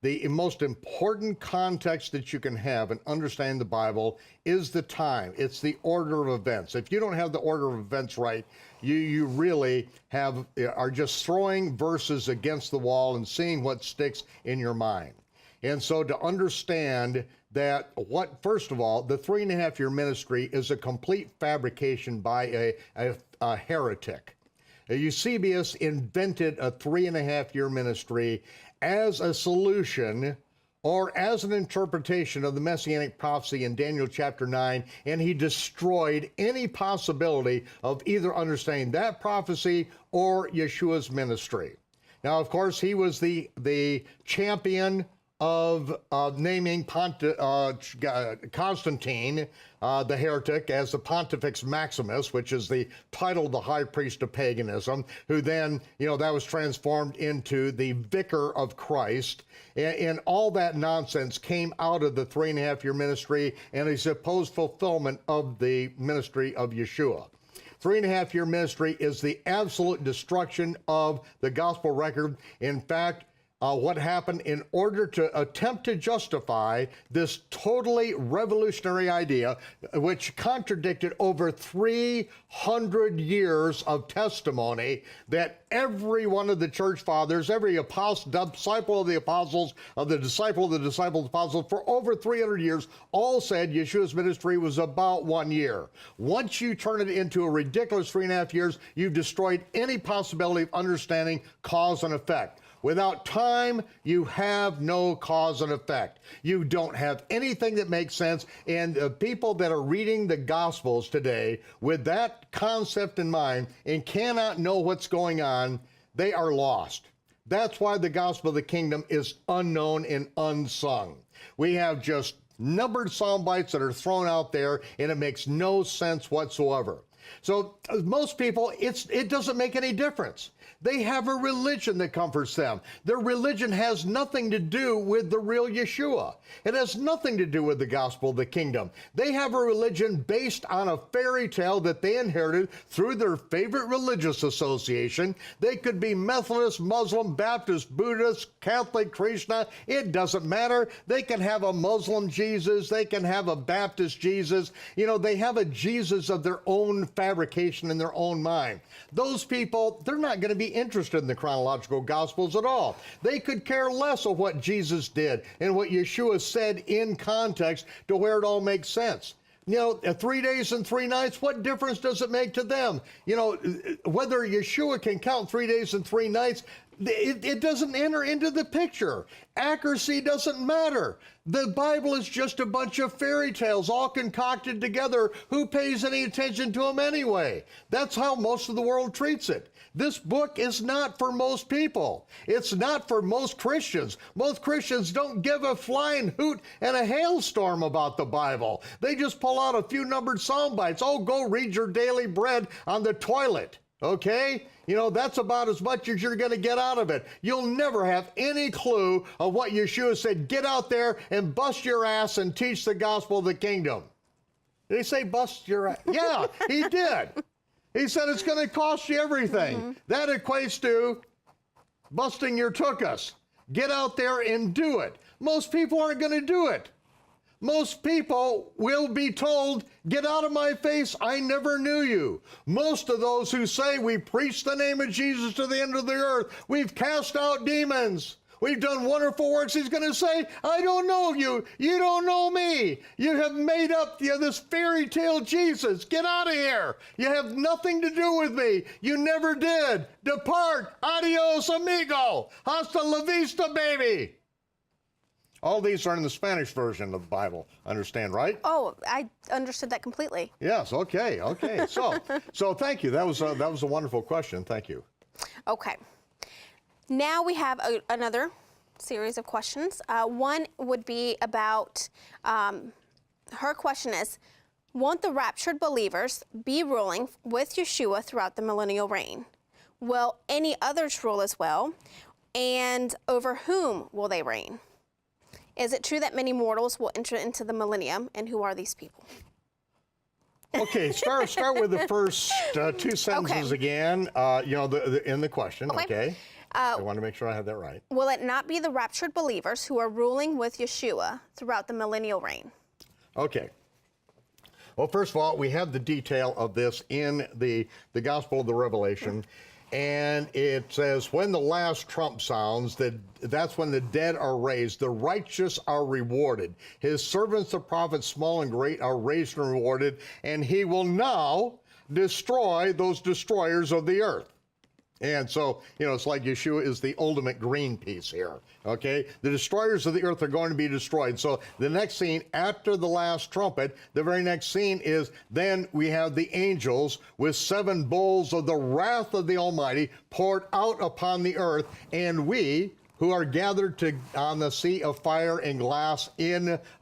The most important context that you can have in understanding the Bible is the time. It's the order of events. If you don't have the order of events right, you really are just throwing verses against the wall and seeing what sticks in your mind. And so to understand that first of all, the 3.5-year ministry is a complete fabrication by a heretic. Eusebius invented a 3.5-year ministry as a solution or as an interpretation of the Messianic prophecy in Daniel chapter 9, and he destroyed any possibility of either understanding that prophecy or Yeshua's ministry. Now, of course, he was the champion of naming Constantine, the heretic, as the Pontifex Maximus, which is the title of the high priest of paganism, who then, that was transformed into the vicar of Christ. And all that nonsense came out of the 3.5-year ministry and a supposed fulfillment of the ministry of Yeshua. 3.5-year ministry is the absolute destruction of the gospel record. In fact, what happened in order to attempt to justify this totally revolutionary idea, which contradicted over 300 years of testimony that every one of the church fathers, every apostle, disciple of the apostles, of the disciple of the disciples of the apostles, for over 300 years, all said Yeshua's ministry was about 1 year. Once you turn it into a ridiculous 3.5 years, you've destroyed any possibility of understanding cause and effect. Without time, you have no cause and effect. You don't have anything that makes sense. And people that are reading the Gospels today with that concept in mind and cannot know what's going on, they are lost. That's why the gospel of the kingdom is unknown and unsung. We have just numbered sound bites that are thrown out there, and it makes no sense whatsoever. So most people, it doesn't make any difference. They have a religion that comforts them. Their religion has nothing to do with the real Yeshua. It has nothing to do with the gospel of the kingdom. They have a religion based on a fairy tale that they inherited through their favorite religious association. They could be Methodist, Muslim, Baptist, Buddhist, Catholic, Krishna. It doesn't matter. They can have a Muslim Jesus. They can have a Baptist Jesus. They have a Jesus of their own fabrication in their own mind. Those people, they're not going to be interested in the chronological gospels at all. They could care less of what Jesus did and what Yeshua said in context to where it all makes sense. 3 days and 3 nights, what difference does it make to them? Whether Yeshua can count 3 days and 3 nights, it doesn't enter into the picture. Accuracy doesn't matter. The Bible is just a bunch of fairy tales all concocted together. Who pays any attention to them anyway? That's how most of the world treats it. This book is not for most people. It's not for most Christians. Most Christians don't give a flying hoot and a hailstorm about the Bible. They just pull out a few numbered sound bites. Oh, go read your daily bread on the toilet. Okay? That's about as much as you're going to get out of it. You'll never have any clue of what Yeshua said. Get out there and bust your ass and teach the gospel of the kingdom. Did he say bust your ass? Yeah, he did. He said it's going to cost you everything. Mm-hmm. That equates to busting your tuchus. Get out there and do it. Most people aren't going to do it. Most people will be told, get out of my face, I never knew you. Most of those who say we preach the name of Jesus to the end of the earth, we've cast out demons, We've done wonderful works. He's going to say, I don't know you. You don't know me. You have made up this fairy tale Jesus. Get out of here. You have nothing to do with me. You never did. Depart. Adios, amigo. Hasta la vista, baby. All these are in the Spanish version of the Bible. Understand, right? Oh, I understood that completely. Yes. Okay. So thank you. That was a wonderful question. Thank you. Okay. Now we have another series of questions. One would be about, her question is, won't the raptured believers be ruling with Yeshua throughout the millennial reign? Will any others rule as well? And over whom will they reign? Is it true that many mortals will enter into the millennium, and who are these people? Okay, start with the first two sentences again. In the question. Okay. I want to make sure I have that right. Will it not be the raptured believers who are ruling with Yeshua throughout the millennial reign? Okay. Well, first of all, we have the detail of this in the Gospel of the Revelation. And it says, when the last trump sounds, that's when the dead are raised. The righteous are rewarded. His servants, the prophets, small and great, are raised and rewarded. And he will now destroy those destroyers of the earth. And so, it's like Yeshua is the ultimate Greenpeace here, okay? The destroyers of the earth are going to be destroyed. So the next scene, after the last trumpet, the very next scene is then we have the angels with 7 bowls of the wrath of the Almighty poured out upon the earth, and we who are gathered on the sea of fire and glass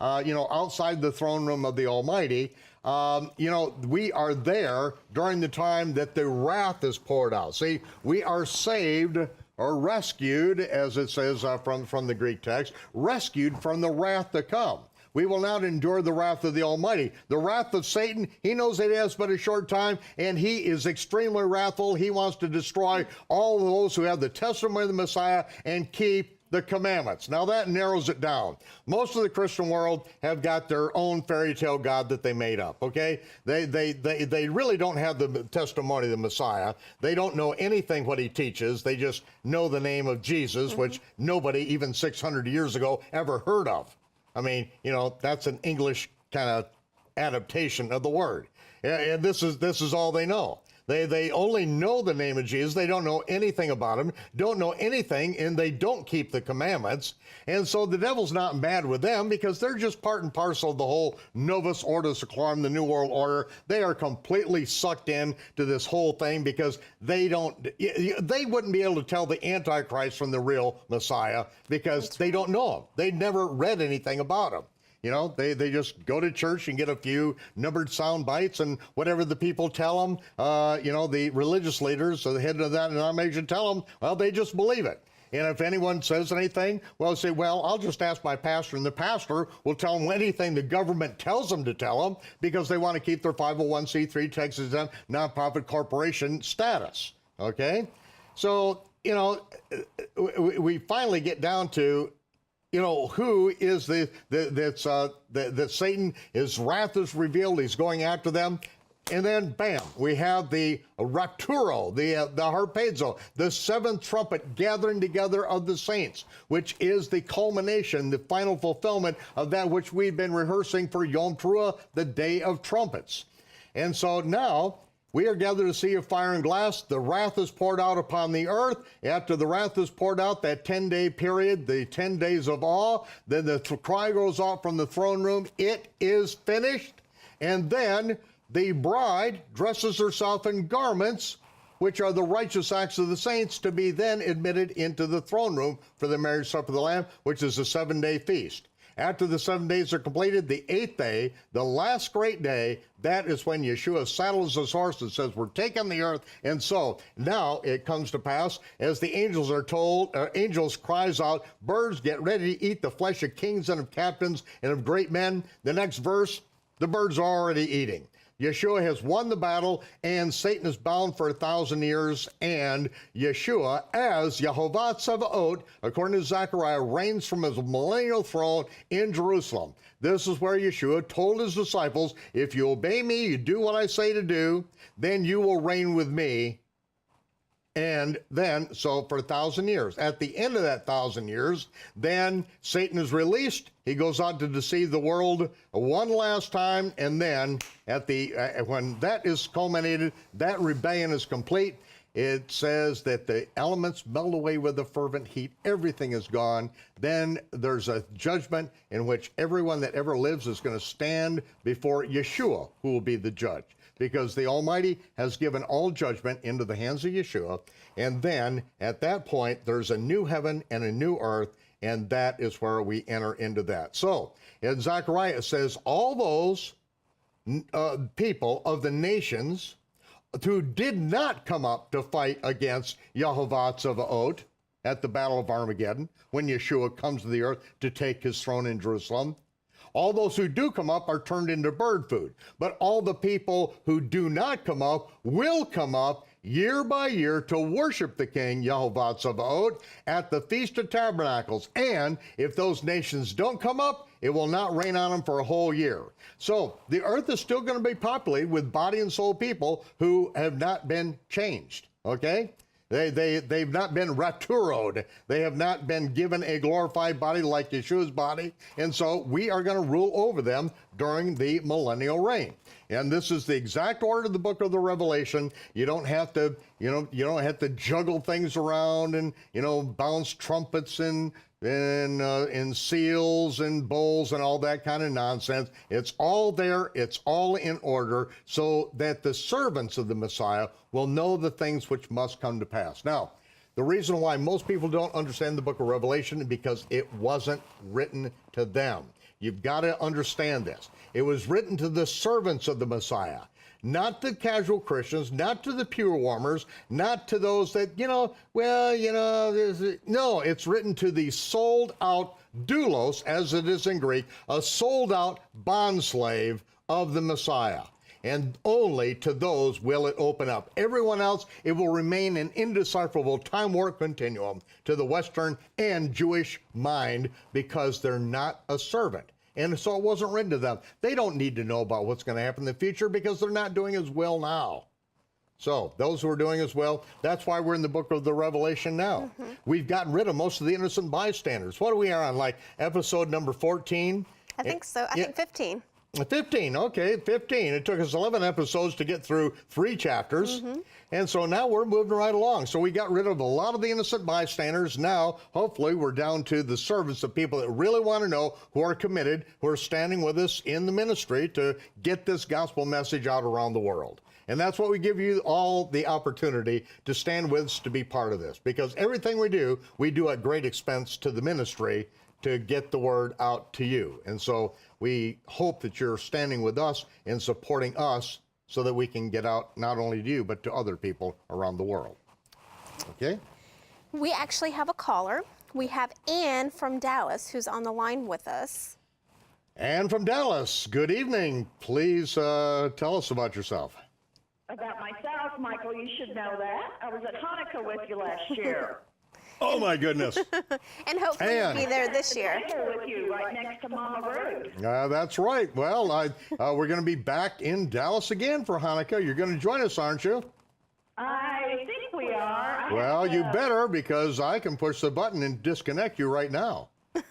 outside the throne room of the Almighty, we are there during the time that the wrath is poured out. See, we are saved or rescued, as it says from the Greek text, rescued from the wrath to come. We will not endure the wrath of the Almighty. The wrath of Satan, he knows it has but a short time, and he is extremely wrathful. He wants to destroy all those who have the testimony of the Messiah and keep the commandments. Now that narrows it down. Most of the Christian world have got their own fairy tale God that they made up, okay? They really don't have the testimony of the Messiah. They don't know anything what he teaches. They just know the name of Jesus, which nobody even 600 years ago ever heard of. I mean, that's an English kind of adaptation of the word. And this is all they know. They only know the name of Jesus. They don't know anything about him, don't know anything, and they don't keep the commandments. And so the devil's not mad with them because they're just part and parcel of the whole Novus Ordo Seclorum, the New World Order. They are completely sucked in to this whole thing because they wouldn't be able to tell the Antichrist from the real Messiah because they don't know him. They've never read anything about him. They just go to church and get a few numbered sound bites, and whatever the people tell them, the religious leaders, or the head of that denomination tell them, well, they just believe it. And if anyone says anything, well, say, well, I'll just ask my pastor, and the pastor will tell them anything the government tells them to tell them because they want to keep their 501c3 Texas nonprofit corporation status, okay? So, we finally get down to, who is that Satan, his wrath is revealed, he's going after them. And then, bam, we have the rapturo, the harpazo, the 7th trumpet gathering together of the saints, which is the culmination, the final fulfillment of that which we've been rehearsing for Yom Teruah, the Day of Trumpets. And so now, we are gathered to see of fire and glass. The wrath is poured out upon the earth. After the wrath is poured out, that 10-day period, the 10 days of awe, then the cry goes out from the throne room, it is finished. And then the bride dresses herself in garments, which are the righteous acts of the saints, to be then admitted into the throne room for the marriage supper of the Lamb, which is a 7-day feast. After the 7 days are completed, the 8th day, the last great day, that is when Yeshua saddles his horse and says, we're taking the earth. And so now it comes to pass, as the angels are told, angels cries out, birds get ready to eat the flesh of kings and of captains and of great men. The next verse, the birds are already eating. Yeshua has won the battle, and Satan is bound for 1,000 years, and Yeshua, as Yehovah Tzevaot, according to Zechariah, reigns from his millennial throne in Jerusalem. This is where Yeshua told his disciples, if you obey me, you do what I say to do, then you will reign with me And then, so for 1,000 years, at the end of that 1,000 years, then Satan is released. He goes out to deceive the world one last time. And then when that is culminated, that rebellion is complete. It says that the elements melt away with a fervent heat. Everything is gone. Then there's a judgment in which everyone that ever lives is going to stand before Yeshua, who will be the judge, because the Almighty has given all judgment into the hands of Yeshua. And then at that point, there's a new heaven and a new earth, and that is where we enter into that. So in Zechariah, it says, all those people of the nations who did not come up to fight against Yehovah Tzevaot at the Battle of Armageddon, when Yeshua comes to the earth to take his throne in Jerusalem. All those who do come up are turned into bird food. But all the people who do not come up will come up year by year to worship the King, Yehovah Tzevaot, at the Feast of Tabernacles. And if those nations don't come up, it will not rain on them for a whole year. So the earth is still going to be populated with body and soul people who have not been changed, okay? They've not been raturoed. They have not been given a glorified body like Yeshua's body. And so we are going to rule over them during the millennial reign. And this is the exact order of the book of the Revelation. You don't have to, you don't have to juggle things around and, bounce trumpets and seals and bowls and all that kind of nonsense. It's all there. It's all in order so that the servants of the Messiah will know the things which must come to pass. Now, the reason why most people don't understand the book of Revelation is because it wasn't written to them. You've got to understand this. It was written to the servants of the Messiah, not to casual Christians, not to the pew warmers, not to those that, no, it's written to the sold out doulos, as it is in Greek, a sold out bondslave of the Messiah. And only to those will it open up. Everyone else, it will remain an indecipherable time warp continuum to the Western and Jewish mind because they're not a servant. And so it wasn't written to them. They don't need to know about what's going to happen in the future because they're not doing as well now. So those who are doing as well, that's why we're in the book of the Revelation now. Mm-hmm. We've gotten rid of most of the innocent bystanders. What are we on, like episode number 14? I think so. I think 15. 15, okay, 15. It took us 11 episodes to get through 3 chapters. Mm-hmm. And so now we're moving right along. So we got rid of a lot of the innocent bystanders. Now, hopefully, we're down to the servants, the people that really want to know, who are committed, who are standing with us in the ministry to get this gospel message out around the world. And that's what we give you all the opportunity to stand with us to be part of this. Because everything we do at great expense to the ministry to get the word out to you. And so we hope that you're standing with us and supporting us so that we can get out not only to you, but to other people around the world. Okay? We actually have a caller. We have Ann from Dallas who's on the line with us. Ann from Dallas, good evening. Please tell us about yourself. About myself, Michael, you should know that. I was at Hanukkah with you last year. Oh, my goodness. And hopefully you'll be there this year. With you, right next to Mama Rood. That's right. Well, we're going to be back in Dallas again for Hanukkah. You're going to join us, aren't you? I think we are. Well, you better, because I can push the button and disconnect you right now.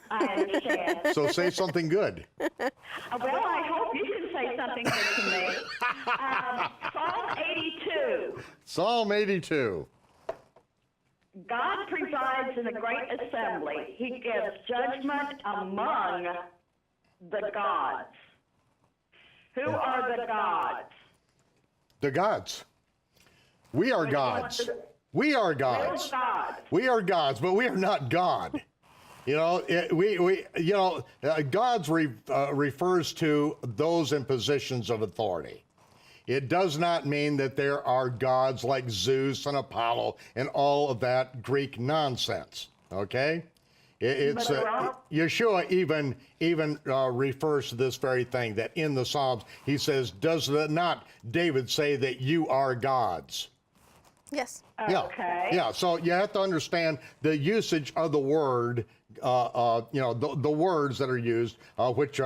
I understand. So say something good. Well, I hope you can say something good to me. Psalm 82. Psalm 82. God presides in a great assembly. He gives judgment among the gods. Who are the gods? The gods. We are gods. We are gods. We are gods, but we are not God. Gods refers to those in positions of authority. It does not mean that there are gods like Zeus and Apollo and all of that Greek nonsense, okay? It's Yeshua even refers to this very thing, that in the Psalms, he says, does not David say that you are gods? Yes. Yeah. Okay. Yeah, so you have to understand the usage of the word, the words that are used, which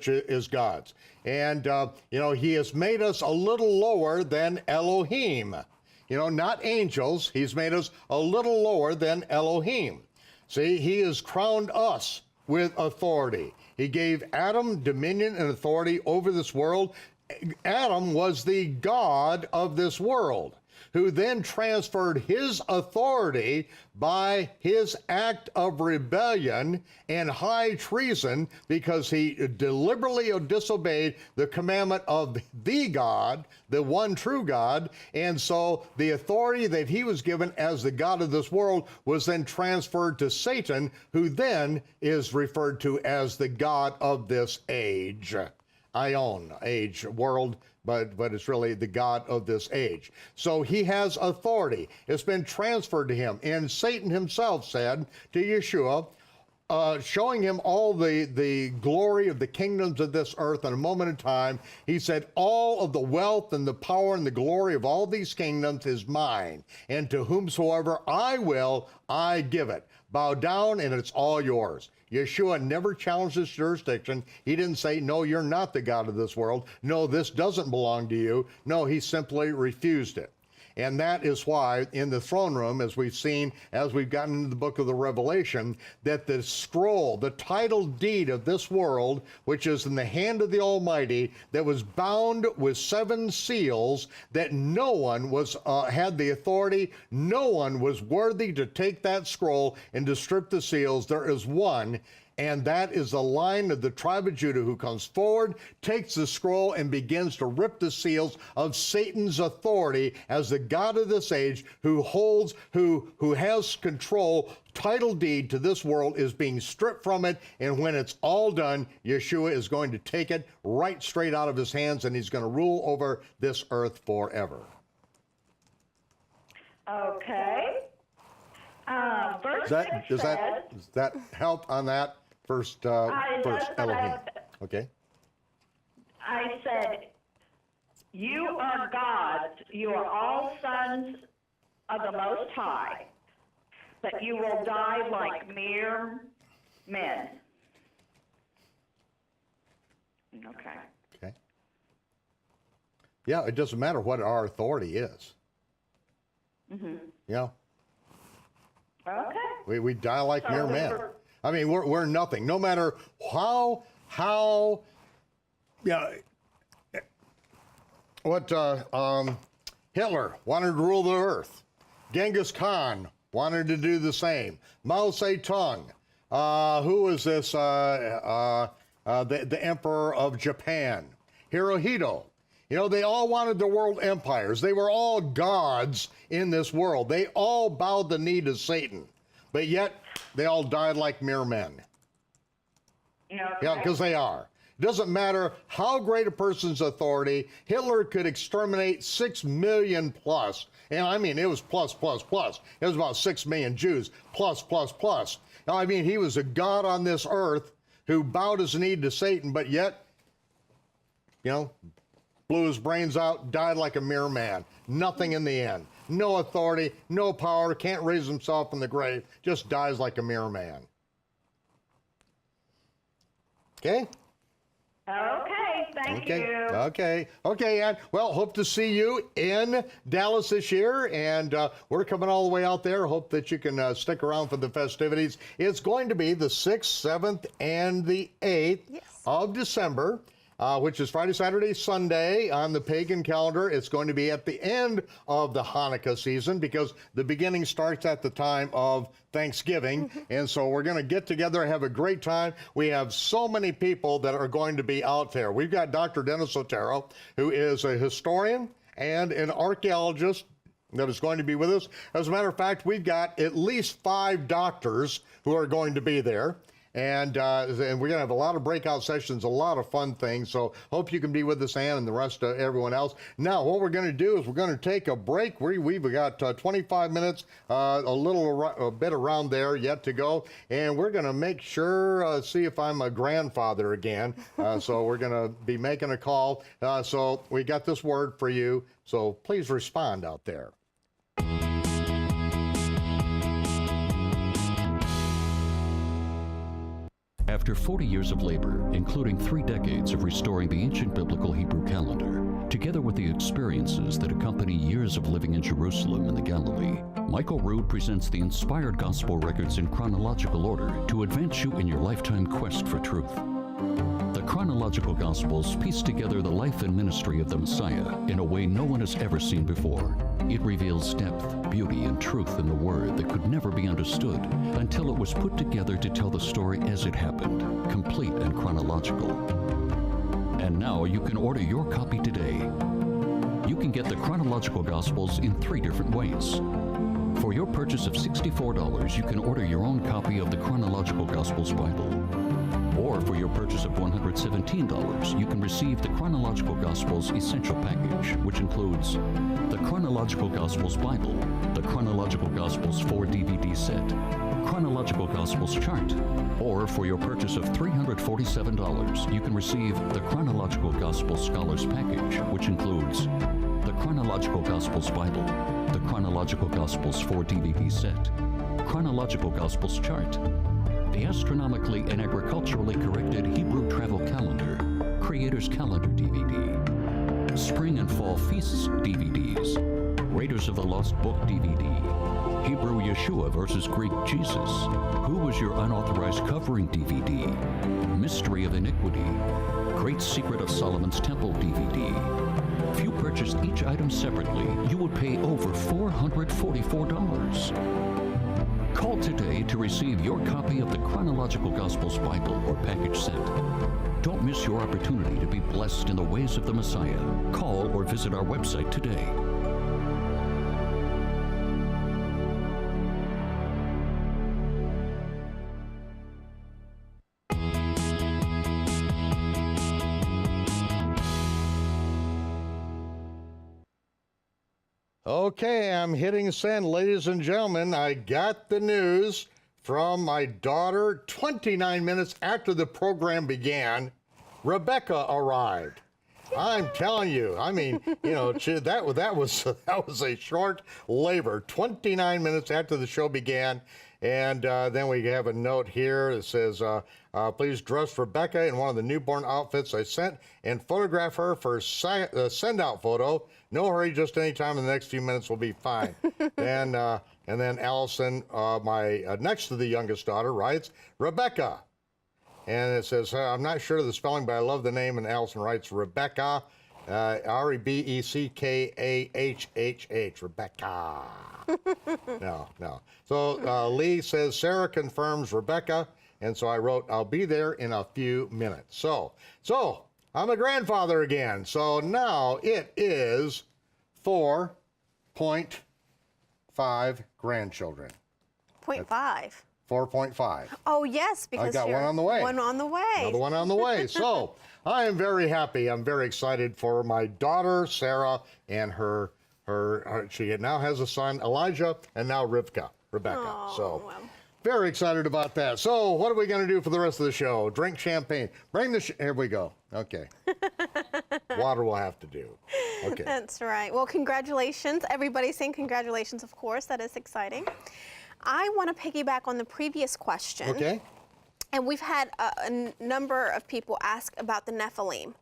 is God's. And, he has made us a little lower than Elohim. You know, not angels. He's made us a little lower than Elohim. See, he has crowned us with authority. He gave Adam dominion and authority over this world. Adam was the god of this world, who then transferred his authority by his act of rebellion and high treason because he deliberately disobeyed the commandment of the God, the one true God. And so the authority that he was given as the God of this world was then transferred to Satan, who then is referred to as the God of this age. Ion, age, world, but it's really the God of this age. So he has authority. It's been transferred to him. And Satan himself said to Yeshua, showing him all the glory of the kingdoms of this earth in a moment in time, he said, all of the wealth and the power and the glory of all these kingdoms is mine, and to whomsoever I will, I give it. Bow down and it's all yours. Yeshua never challenged his jurisdiction. He didn't say, no, you're not the God of this world. No, this doesn't belong to you. No, he simply refused it. And that is why in the throne room, as we've seen, as we've gotten into the book of the Revelation, that the scroll, the title deed of this world, which is in the hand of the Almighty, that was bound with 7 seals, that no one was had the authority, no one was worthy to take that scroll and to strip the seals. There is one, and that is the Lion of the tribe of Judah, who comes forward, takes the scroll, and begins to rip the seals of Satan's authority as the God of this age, who holds, who has control, title deed to this world, is being stripped from it. And when it's all done, Yeshua is going to take it right straight out of his hands, and he's going to rule over this earth forever. Okay. Verse Does that help on that? First Elohim. Okay. I said, you are gods, you are all sons of the Most High, but you will die like mere men. Okay. Okay. Yeah, it doesn't matter what our authority is. Mm-hmm. Yeah. Okay. We die like mere men. I mean, we're nothing. No matter how what Hitler wanted to rule the earth. Genghis Khan wanted to do the same. Mao Zedong, who was this? The emperor of Japan, Hirohito. You know, they all wanted the world empires. They were all gods in this world. They all bowed the knee to Satan, but yet they all died like mere men. Yeah, because they are. It doesn't matter how great a person's authority. Hitler could exterminate 6 million plus. And I mean, it was plus. It was about 6 million Jews, plus. Now, I mean, he was a god on this earth who bowed his knee to Satan, but yet, you know, blew his brains out, died like a mere man. Nothing in the end. No authority, no power, can't raise himself from the grave, just dies like a mere man. Okay? Okay, thank you. Okay, Ann. Well, hope to see you in Dallas this year, and we're coming all the way out there. Hope that you can stick around for the festivities. It's going to be the 6th, 7th, and the 8th of December. Which is Friday, Saturday, Sunday on the pagan calendar. It's going to be at the end of the Hanukkah season because the beginning starts at the time of Thanksgiving. And so we're going to get together and have a great time. We have so many people that are going to be out there. We've got Dr. Dennis Otero, who is a historian and an archaeologist that is going to be with us. As a matter of fact, we've got at least 5 doctors who are going to be there. And we're going to have a lot of breakout sessions, a lot of fun things. So hope you can be with us, Ann, and the rest of everyone else. Now, what we're going to do is we're going to take a break. We've got 25 minutes, a bit around there yet to go. And we're going to make sure, see if I'm a grandfather again. So we're going to be making a call. So we got this word for you. So please respond out there. After 40 years of labor, including 3 decades of restoring the ancient biblical Hebrew calendar, Together with the experiences that accompany years of living in Jerusalem and the Galilee, Michael Rood presents the inspired gospel records in chronological order to advance you in your lifetime quest for truth. The chronological gospels piece together the life and ministry of the Messiah in a way no one has ever seen before. It reveals depth, beauty, and truth in the Word that could never be understood until it was put together to tell the story as it happened, complete and chronological. And now you can order your copy today. You can get the chronological gospels in 3 different ways. For your purchase of $64, you can order your own copy of the Chronological Gospels Bible. Or for your purchase of $117, you can receive the Chronological Gospels Essential Package, which includes the Chronological Gospels Bible, the Chronological Gospels 4 DVD set, Chronological Gospels Chart. Or for your purchase of $347, you can receive the Chronological Gospels Scholars Package, which includes the Chronological Gospels Bible, the Chronological Gospels 4 DVD set, Chronological Gospels Chart, the astronomically and agriculturally corrected Hebrew Travel Calendar, Creator's Calendar DVD, Spring and Fall Feasts DVDs, Raiders of the Lost Book DVD, Hebrew Yeshua versus Greek Jesus, Who Was Your Unauthorized Covering DVD, Mystery of Iniquity, Great Secret of Solomon's Temple DVD. If you purchased each item separately, you would pay over $444. Call today to receive your copy of the Chronological Gospels Bible or package set. Don't miss your opportunity to be blessed in the ways of the Messiah. Call or visit our website today. Okay, I'm hitting send, ladies and gentlemen. I got the news from my daughter 29 minutes after the program began. Rebecca arrived. I'm telling you, I mean, you know, that was a short labor. 29 minutes after the show began, and then we have a note here that says, please dress Rebecca in one of the newborn outfits I sent and photograph her for a send-out photo. No hurry, just any time in the next few minutes will be fine. And then Allison, my next to the youngest daughter, writes, Rebecca. And it says, I'm not sure of the spelling, but I love the name. And Allison writes, Rebecca, Rebeccahh, Rebecca. No. So Lee says, Sarah confirms Rebecca. And so I wrote, I'll be there in a few minutes. So I'm a grandfather again. So now it is 4.5 grandchildren. 0.5. 4.5. Oh, yes, because I got one on the way. One on the way. Another one on the way. So I am very happy. I'm very excited for my daughter, Sarah, and her she now has a son, Elijah, and now Rebecca. Oh, so well. very excited about that. So what are we going to do for the rest of the show? Drink champagne. Here we go. Okay. Water will have to do. Okay. That's right. Well, congratulations. Everybody's saying congratulations, of course. That is exciting. I want to piggyback on the previous question. Okay. And we've had a number of people ask about the Nephilim.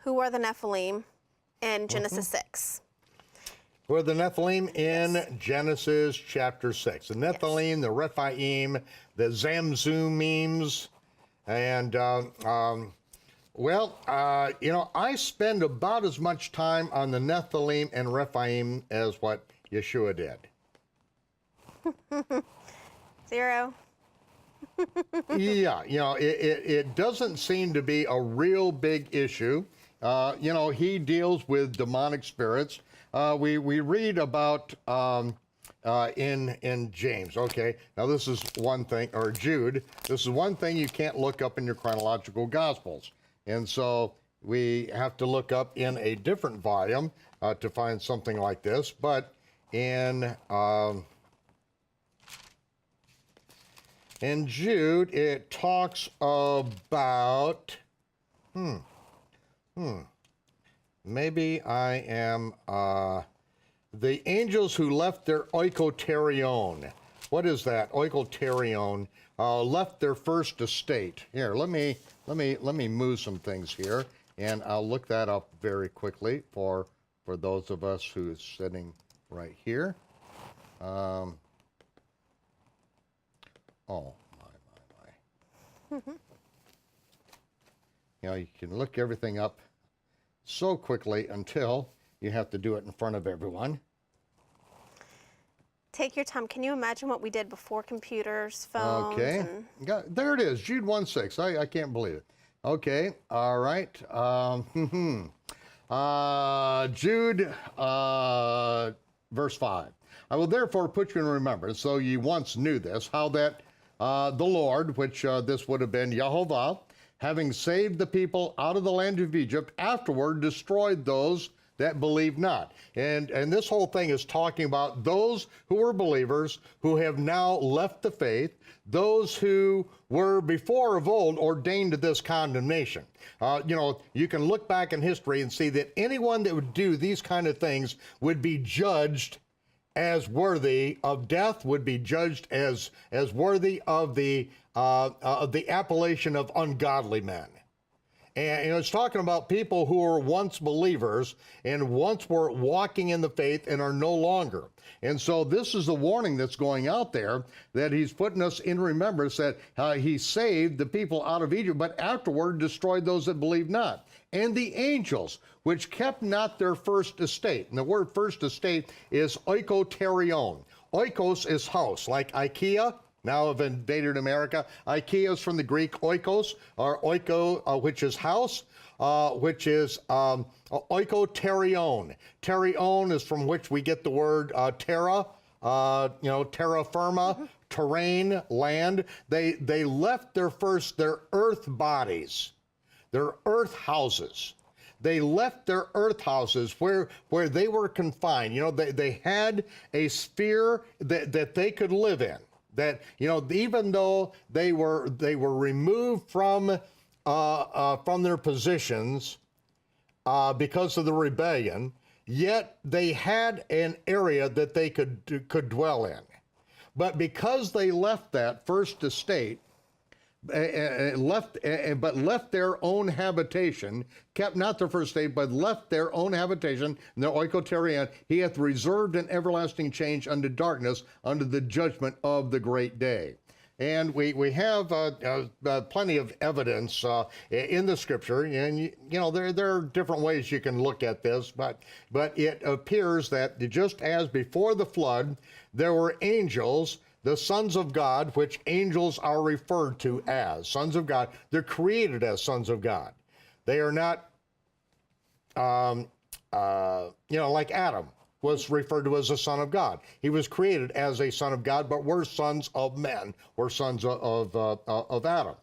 Who are the Nephilim in Genesis 6? Who are the Nephilim in Genesis chapter 6? The Nephilim, the Rephaim, the Zamzumims, and I spend about as much time on the Nephilim and Rephaim as what Yeshua did. 0. Yeah, it doesn't seem to be a real big issue. He deals with demonic spirits. We read about in James. Okay, now this is one thing, or Jude. This is one thing you can't look up in your chronological gospels, and so we have to look up in a different volume to find something like this. But in Jude, it talks about, maybe I am, the angels who left their oikoterion. What is that? Oikoterion, left their first estate. Here, let me move some things here, And I'll look that up very quickly for those of us who is sitting right here. Oh, my. You know, you can look everything up so quickly until you have to do it in front of everyone. Take your time. Can you imagine what we did before computers, phones? Okay. There it is, Jude 1:6. I can't believe it. Okay, all right. Jude, verse 5. I will therefore put you in remembrance, though ye once knew this, how that the Lord, which this would have been Yehovah, having saved the people out of the land of Egypt, afterward destroyed those that believe not. And this whole thing is talking about those who were believers who have now left the faith, those who were before of old ordained to this condemnation. You know, you can look back in history and see that anyone that would do these kind of things would be judged as worthy of death, would be judged as worthy of the appellation of ungodly men. And you know, it's talking about people who were once believers and once were walking in the faith and are no longer. And so this is the warning that's going out there, that he's putting us in remembrance that he saved the people out of Egypt, but afterward destroyed those that believe not. And the angels, which kept not their first estate. And the word first estate is oikoterion. Oikos is house, like IKEA. Now have invaded America. IKEA is from the Greek oikos, or oiko, which is house, which is oikoterion. Terion is from which we get the word terra, terra firma, terrain, land. They left their earth bodies, their earth houses. They left their earth houses where they were confined. You know, they had a sphere that they could live in. That, you know, even though they were removed from their positions because of the rebellion, yet they had an area that they could dwell in. But because they left that first estate, left their own habitation, kept not their first estate, but left their own habitation, and their oikoterion, he hath reserved an everlasting change unto darkness, unto the judgment of the great day. And we have plenty of evidence in the scripture, and you know there are different ways you can look at this, but it appears that just as before the flood, there were angels, the sons of God, which angels are referred to as sons of God. They're created as sons of God. They are not, like Adam was referred to as a son of God. He was created as a son of God, but we're sons of men. We're sons of Adam.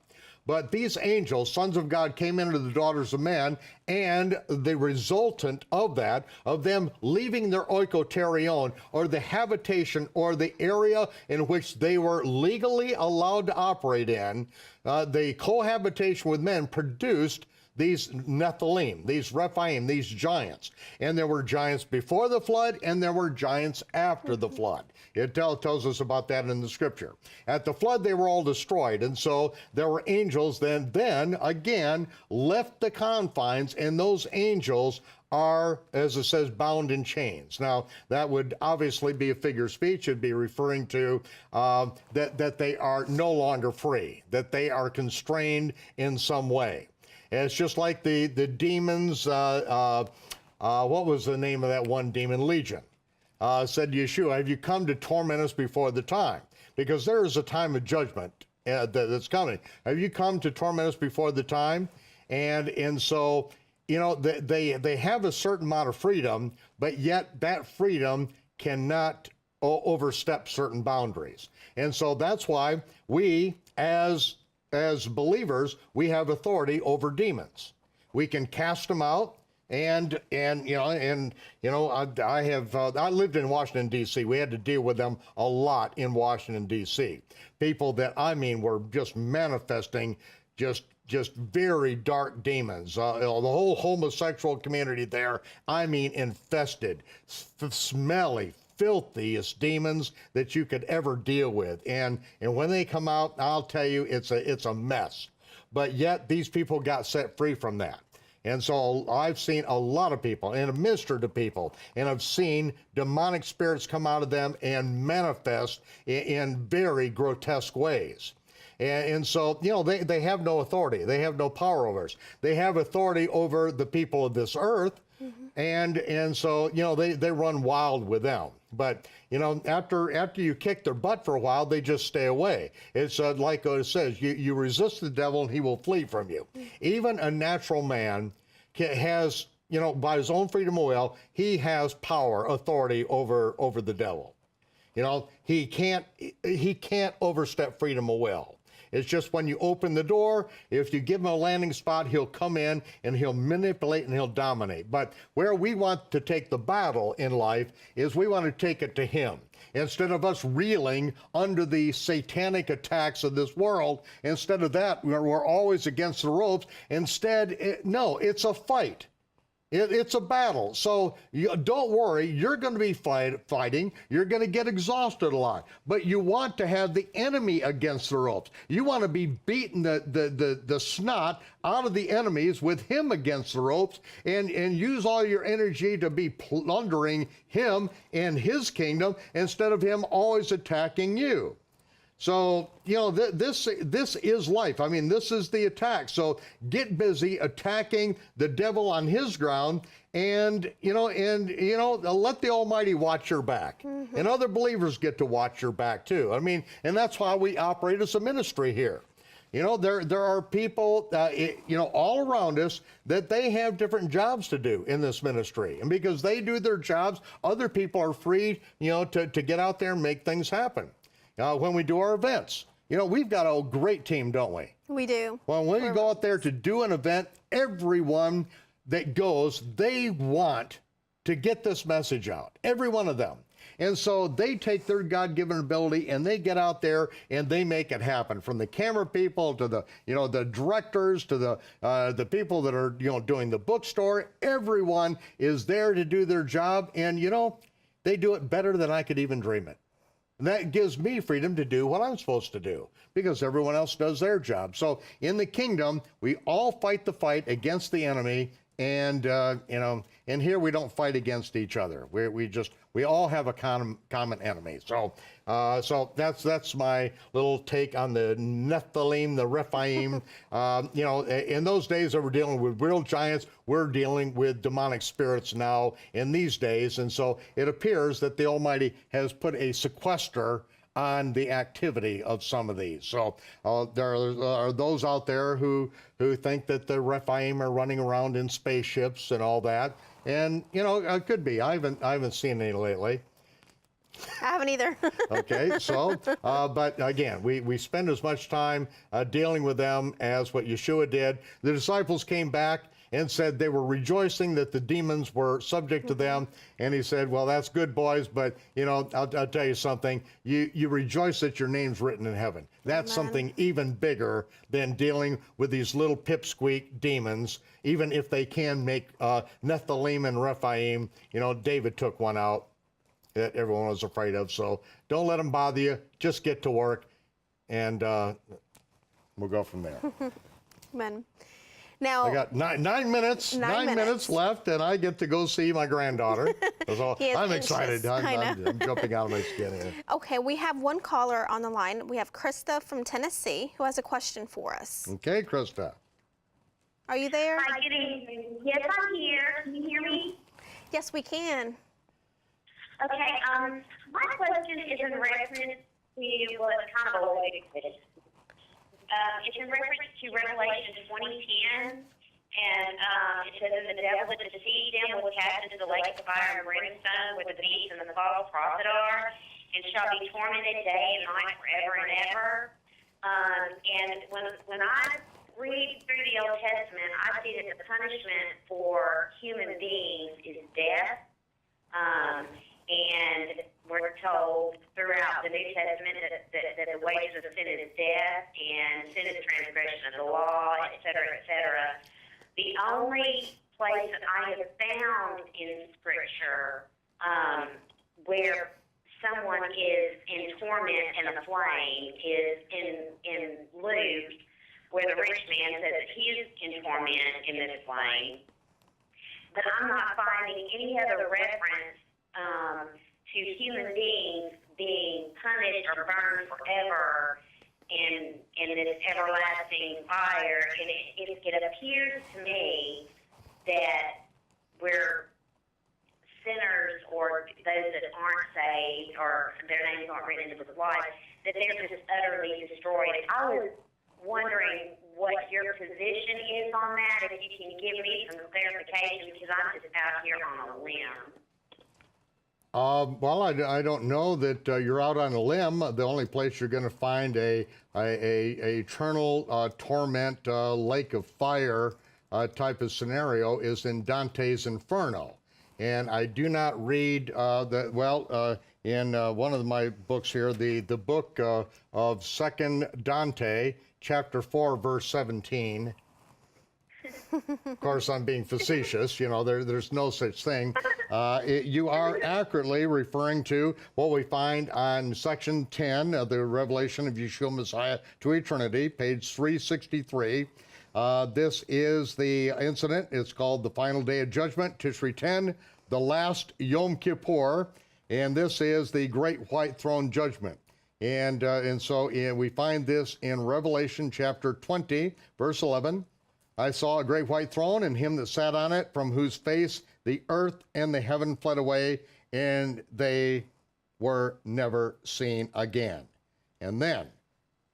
But these angels, sons of God, came into the daughters of men, and the resultant of that, of them leaving their oikoterion, or the habitation, or the area in which they were legally allowed to operate in, the cohabitation with men produced these Nephilim, these Rephaim, these giants. And there were giants before the flood, and there were giants after the flood. It tells us about that in the scripture. At the flood, they were all destroyed, and so there were angels then again left the confines, and those angels are, as it says, bound in chains. Now, that would obviously be a figure of speech. It'd be referring to that they are no longer free, that they are constrained in some way. And it's just like the demons, what was the name of that one demon? Legion. Said to Yeshua, have you come to torment us before the time? Because there is a time of judgment that's coming. Have you come to torment us before the time? And so, you know, they have a certain amount of freedom, but yet that freedom cannot overstep certain boundaries. And so that's why we, as believers, we have authority over demons. We can cast them out, and I lived in Washington D.C. We had to deal with them a lot in Washington D.C. People that were just manifesting just very dark demons. The whole homosexual community there, infested, smelly, filthiest demons that you could ever deal with. And when they come out, I'll tell you, it's a mess. But yet these people got set free from that. And so I've seen a lot of people and have ministered to people, and I've seen demonic spirits come out of them and manifest in very grotesque ways. And so, you know, they have no authority. They have no power over us. They have authority over the people of this earth. And so, you know, they run wild with them. But, you know, after you kick their butt for a while, they just stay away. It's like it says, you resist the devil and he will flee from you. Even a natural man has, you know, by his own freedom of will, he has power, authority over the devil. You know, he can't overstep freedom of will. It's just when you open the door, if you give him a landing spot, he'll come in and he'll manipulate and he'll dominate. But where we want to take the battle in life is we want to take it to him. Instead of us reeling under the satanic attacks of this world, instead of that, we're always against the ropes. Instead, no, it's a fight. It's a battle. So don't worry, you're going to be fighting. You're going to get exhausted a lot. But you want to have the enemy against the ropes. You want to be beating the snot out of the enemies with him against the ropes and use all your energy to be plundering him and his kingdom instead of him always attacking you. So, you know, this is life. I mean, this is the attack. So get busy attacking the devil on his ground and let the Almighty watch your back. And other believers get to watch your back too. I mean, and that's why we operate as a ministry here. You know, there are people, all around us that they have different jobs to do in this ministry. And because they do their jobs, other people are free, you know, to get out there and make things happen. When we do our events, you know, we've got a great team, don't we? We do. Well, when we go out there to do an event, everyone that goes, they want to get this message out, every one of them. And so they take their God-given ability and they get out there and they make it happen. From the camera people to the directors to the people that are, you know, doing the bookstore, everyone is there to do their job. And, you know, they do it better than I could even dream it. And that gives me freedom to do what I'm supposed to do because everyone else does their job. So in the kingdom, we all fight the fight against the enemy. And, and here we don't fight against each other. We all have a common enemy. So that's my little take on the Nephilim, the Rephaim. In those days that we're dealing with real giants, we're dealing with demonic spirits now in these days. And so it appears that the Almighty has put a sequester on the activity of some of these. So there are those out there who think that the Rephaim are running around in spaceships and all that. And, you know, it could be. I haven't seen any lately. I haven't either. Okay, so, but again, we spend as much time dealing with them as what Yeshua did. The disciples came back and said they were rejoicing that the demons were subject to them. And he said, well, that's good, boys, but, you know, I'll tell you something. You rejoice that your name's written in heaven. That's something even bigger than dealing with these little pipsqueak demons, even if they can make Nephilim and Rephaim. You know, David took one out that everyone was afraid of. So don't let them bother you. Just get to work, and we'll go from there. Amen. Now, I got nine minutes left, and I get to go see my granddaughter. So I'm excited. I'm jumping out of my skin here. Okay, we have one caller on the line. We have Krista from Tennessee who has a question for us. Okay, Krista. Are you there? Hi, good evening. Yes, I'm here. Can you hear me? Yes, we can. Okay, my question is in reference to, well, it's kind of a loaded question. It's in reference to Revelation 20:10, and it says, "And the devil that deceived them was cast into the lake of fire and brimstone, where the beast and the false prophet are, and shall be tormented day and night forever and ever." And when I read through the Old Testament, I see that the punishment for human beings is death. And we're told throughout the New Testament that the wages of sin is death, and sin is transgression of the law, et cetera, et cetera. The only place that I have found in Scripture where someone is in torment and a flame is in Luke, where the rich man says that he is in torment in this flame. But I'm not finding any other reference to human beings being punished or burned forever in this everlasting fire. And it appears to me that we're sinners or those that aren't saved or their names aren't written in the book of life, that they're just utterly destroyed. I was wondering what your position is on that, if you can give me some clarification, because I'm just out here on a limb. Well, I don't know that you're out on a limb. The only place you're going to find a eternal torment, lake of fire type of scenario is in Dante's Inferno. And I do not read in one of my books here, the book of Second Dante, chapter 4, verse 17. Of course, I'm being facetious. You know, there's no such thing. You are accurately referring to what we find on section 10 of the Revelation of Yeshua Messiah to Eternity, page 363. This is the incident. It's called the Final Day of Judgment, Tishri 10, the last Yom Kippur, and this is the Great White Throne Judgment. And so we find this in Revelation chapter 20, verse 11. I saw a great white throne and him that sat on it, from whose face the earth and the heaven fled away, and they were never seen again. And then,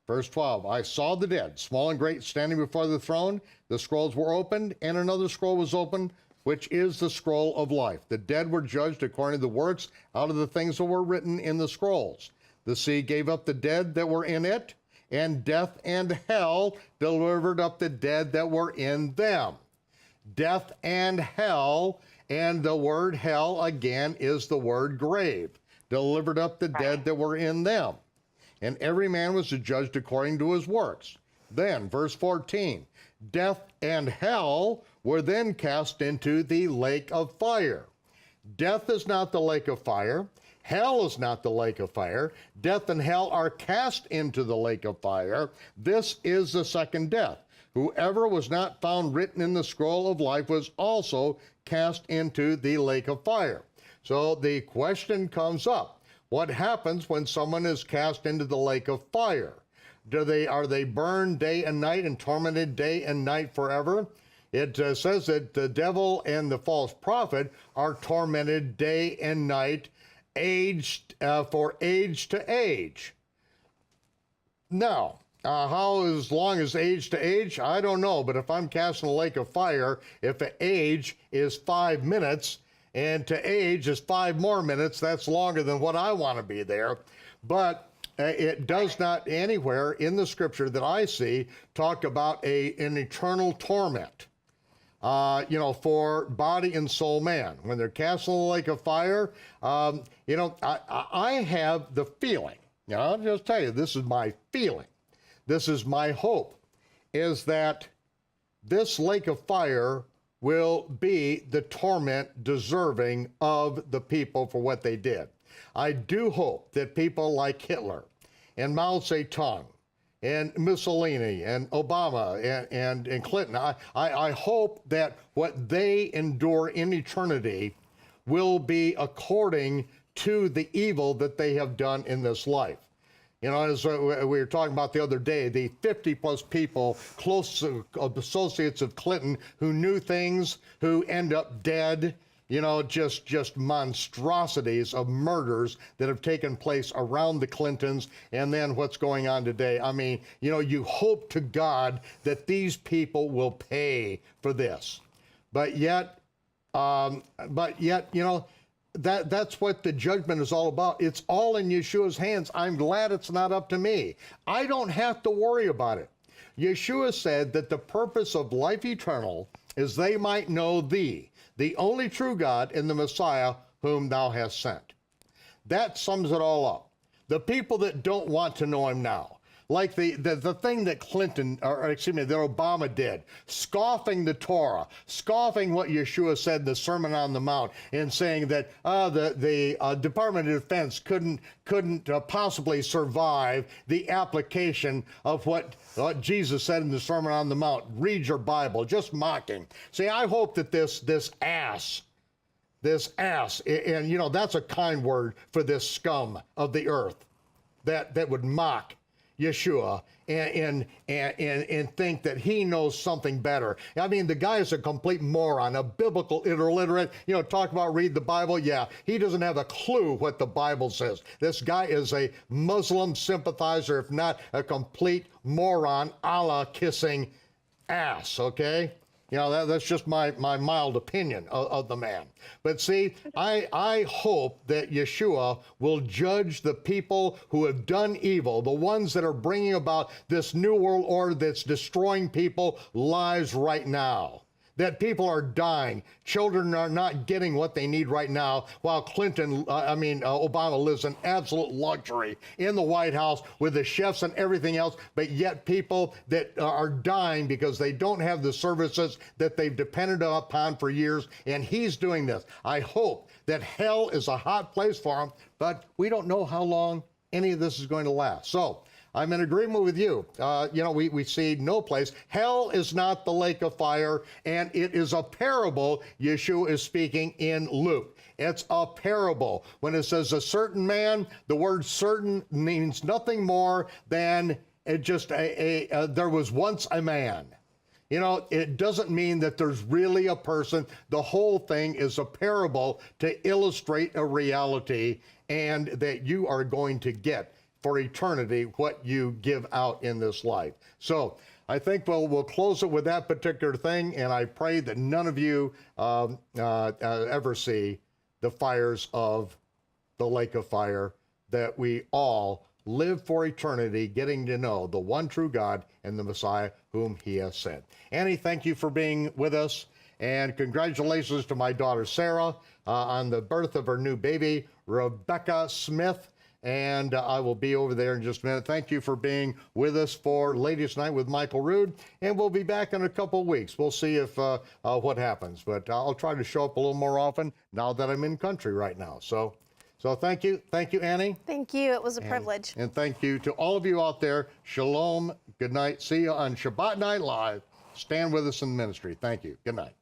verse 12, I saw the dead, small and great, standing before the throne. The scrolls were opened, and another scroll was opened, which is the scroll of life. The dead were judged according to the works out of the things that were written in the scrolls. The sea gave up the dead that were in it, and death and hell delivered up the dead that were in them. Death and hell, and the word hell again is the word grave, delivered up the dead that were in them. And every man was judged according to his works. Then, verse 14, death and hell were then cast into the lake of fire. Death is not the lake of fire. Hell is not the lake of fire. Death and hell are cast into the lake of fire. This is the second death. Whoever was not found written in the scroll of life was also cast into the lake of fire. So the question comes up, what happens when someone is cast into the lake of fire? Are they burned day and night and tormented day and night forever? It says that the devil and the false prophet are tormented day and night, aged for age to age. Now, how as long as age to age? I don't know, but if I'm cast in the lake of fire, if the age is 5 minutes and to age is 5 more minutes, that's longer than what I want to be there. But it does not anywhere in the scripture that I see talk about an eternal torment. For body and soul man. When they're cast in the lake of fire, I have the feeling, I'll just tell you, this is my feeling, this is my hope, is that this lake of fire will be the torment deserving of the people for what they did. I do hope that people like Hitler and Mao Zedong and Mussolini and Obama and Clinton, I hope that what they endure in eternity will be according to the evil that they have done in this life. As we were talking about the other day, the 50 plus people, close associates of Clinton, who knew things, who end up dead, just monstrosities of murders that have taken place around the Clintons, and then what's going on today. I mean, you hope to God that these people will pay for this. But yet, that's what the judgment is all about. It's all in Yeshua's hands. I'm glad it's not up to me. I don't have to worry about it. Yeshua said that the purpose of life eternal is they might know thee, the only true God, and the Messiah whom thou hast sent. That sums it all up. The people that don't want to know him now, like the thing that Clinton, or excuse me, that Obama did, scoffing the Torah, scoffing what Yeshua said in the Sermon on the Mount, and saying that the Department of Defense couldn't possibly survive the application of what Jesus said in the Sermon on the Mount. Read your Bible, just mocking. See, I hope that this ass, and you know, that's a kind word for this scum of the earth that would mock Yeshua and think that he knows something better. I mean, the guy is a complete moron, a biblical illiterate. You know, talk about read the Bible. Yeah, he doesn't have a clue what the Bible says. This guy is a Muslim sympathizer, if not a complete moron, Allah kissing ass, okay? You know, that's just my mild opinion of the man. But see, I hope that Yeshua will judge the people who have done evil, the ones that are bringing about this new world order that's destroying people's lives right now. That people are dying. Children are not getting what they need right now, while Obama lives in absolute luxury in the White House with the chefs and everything else, but yet people that are dying because they don't have the services that they've depended upon for years, and he's doing this. I hope that hell is a hot place for him, but we don't know how long any of this is going to last. So, I'm in agreement with you. We see no place. Hell is not the lake of fire, and it is a parable Yeshua is speaking in Luke. It's a parable. When it says a certain man, the word certain means nothing more than there was once a man. You know, it doesn't mean that there's really a person. The whole thing is a parable to illustrate a reality, and that you are going to get for eternity what you give out in this life. So I think we'll close it with that particular thing, and I pray that none of you ever see the fires of the lake of fire, that we all live for eternity getting to know the one true God and the Messiah whom he has sent. Annie, thank you for being with us, and congratulations to my daughter Sarah on the birth of her new baby, Rebecca Smith. And I will be over there in just a minute. Thank you for being with us for Ladies Night with Michael Rood, and we'll be back in a couple of weeks. We'll see if what happens, but I'll try to show up a little more often now that I'm in country right now. So thank you, Annie. Thank you. It was a privilege. And thank you to all of you out there. Shalom. Good night. See you on Shabbat Night Live. Stand with us in the ministry. Thank you. Good night.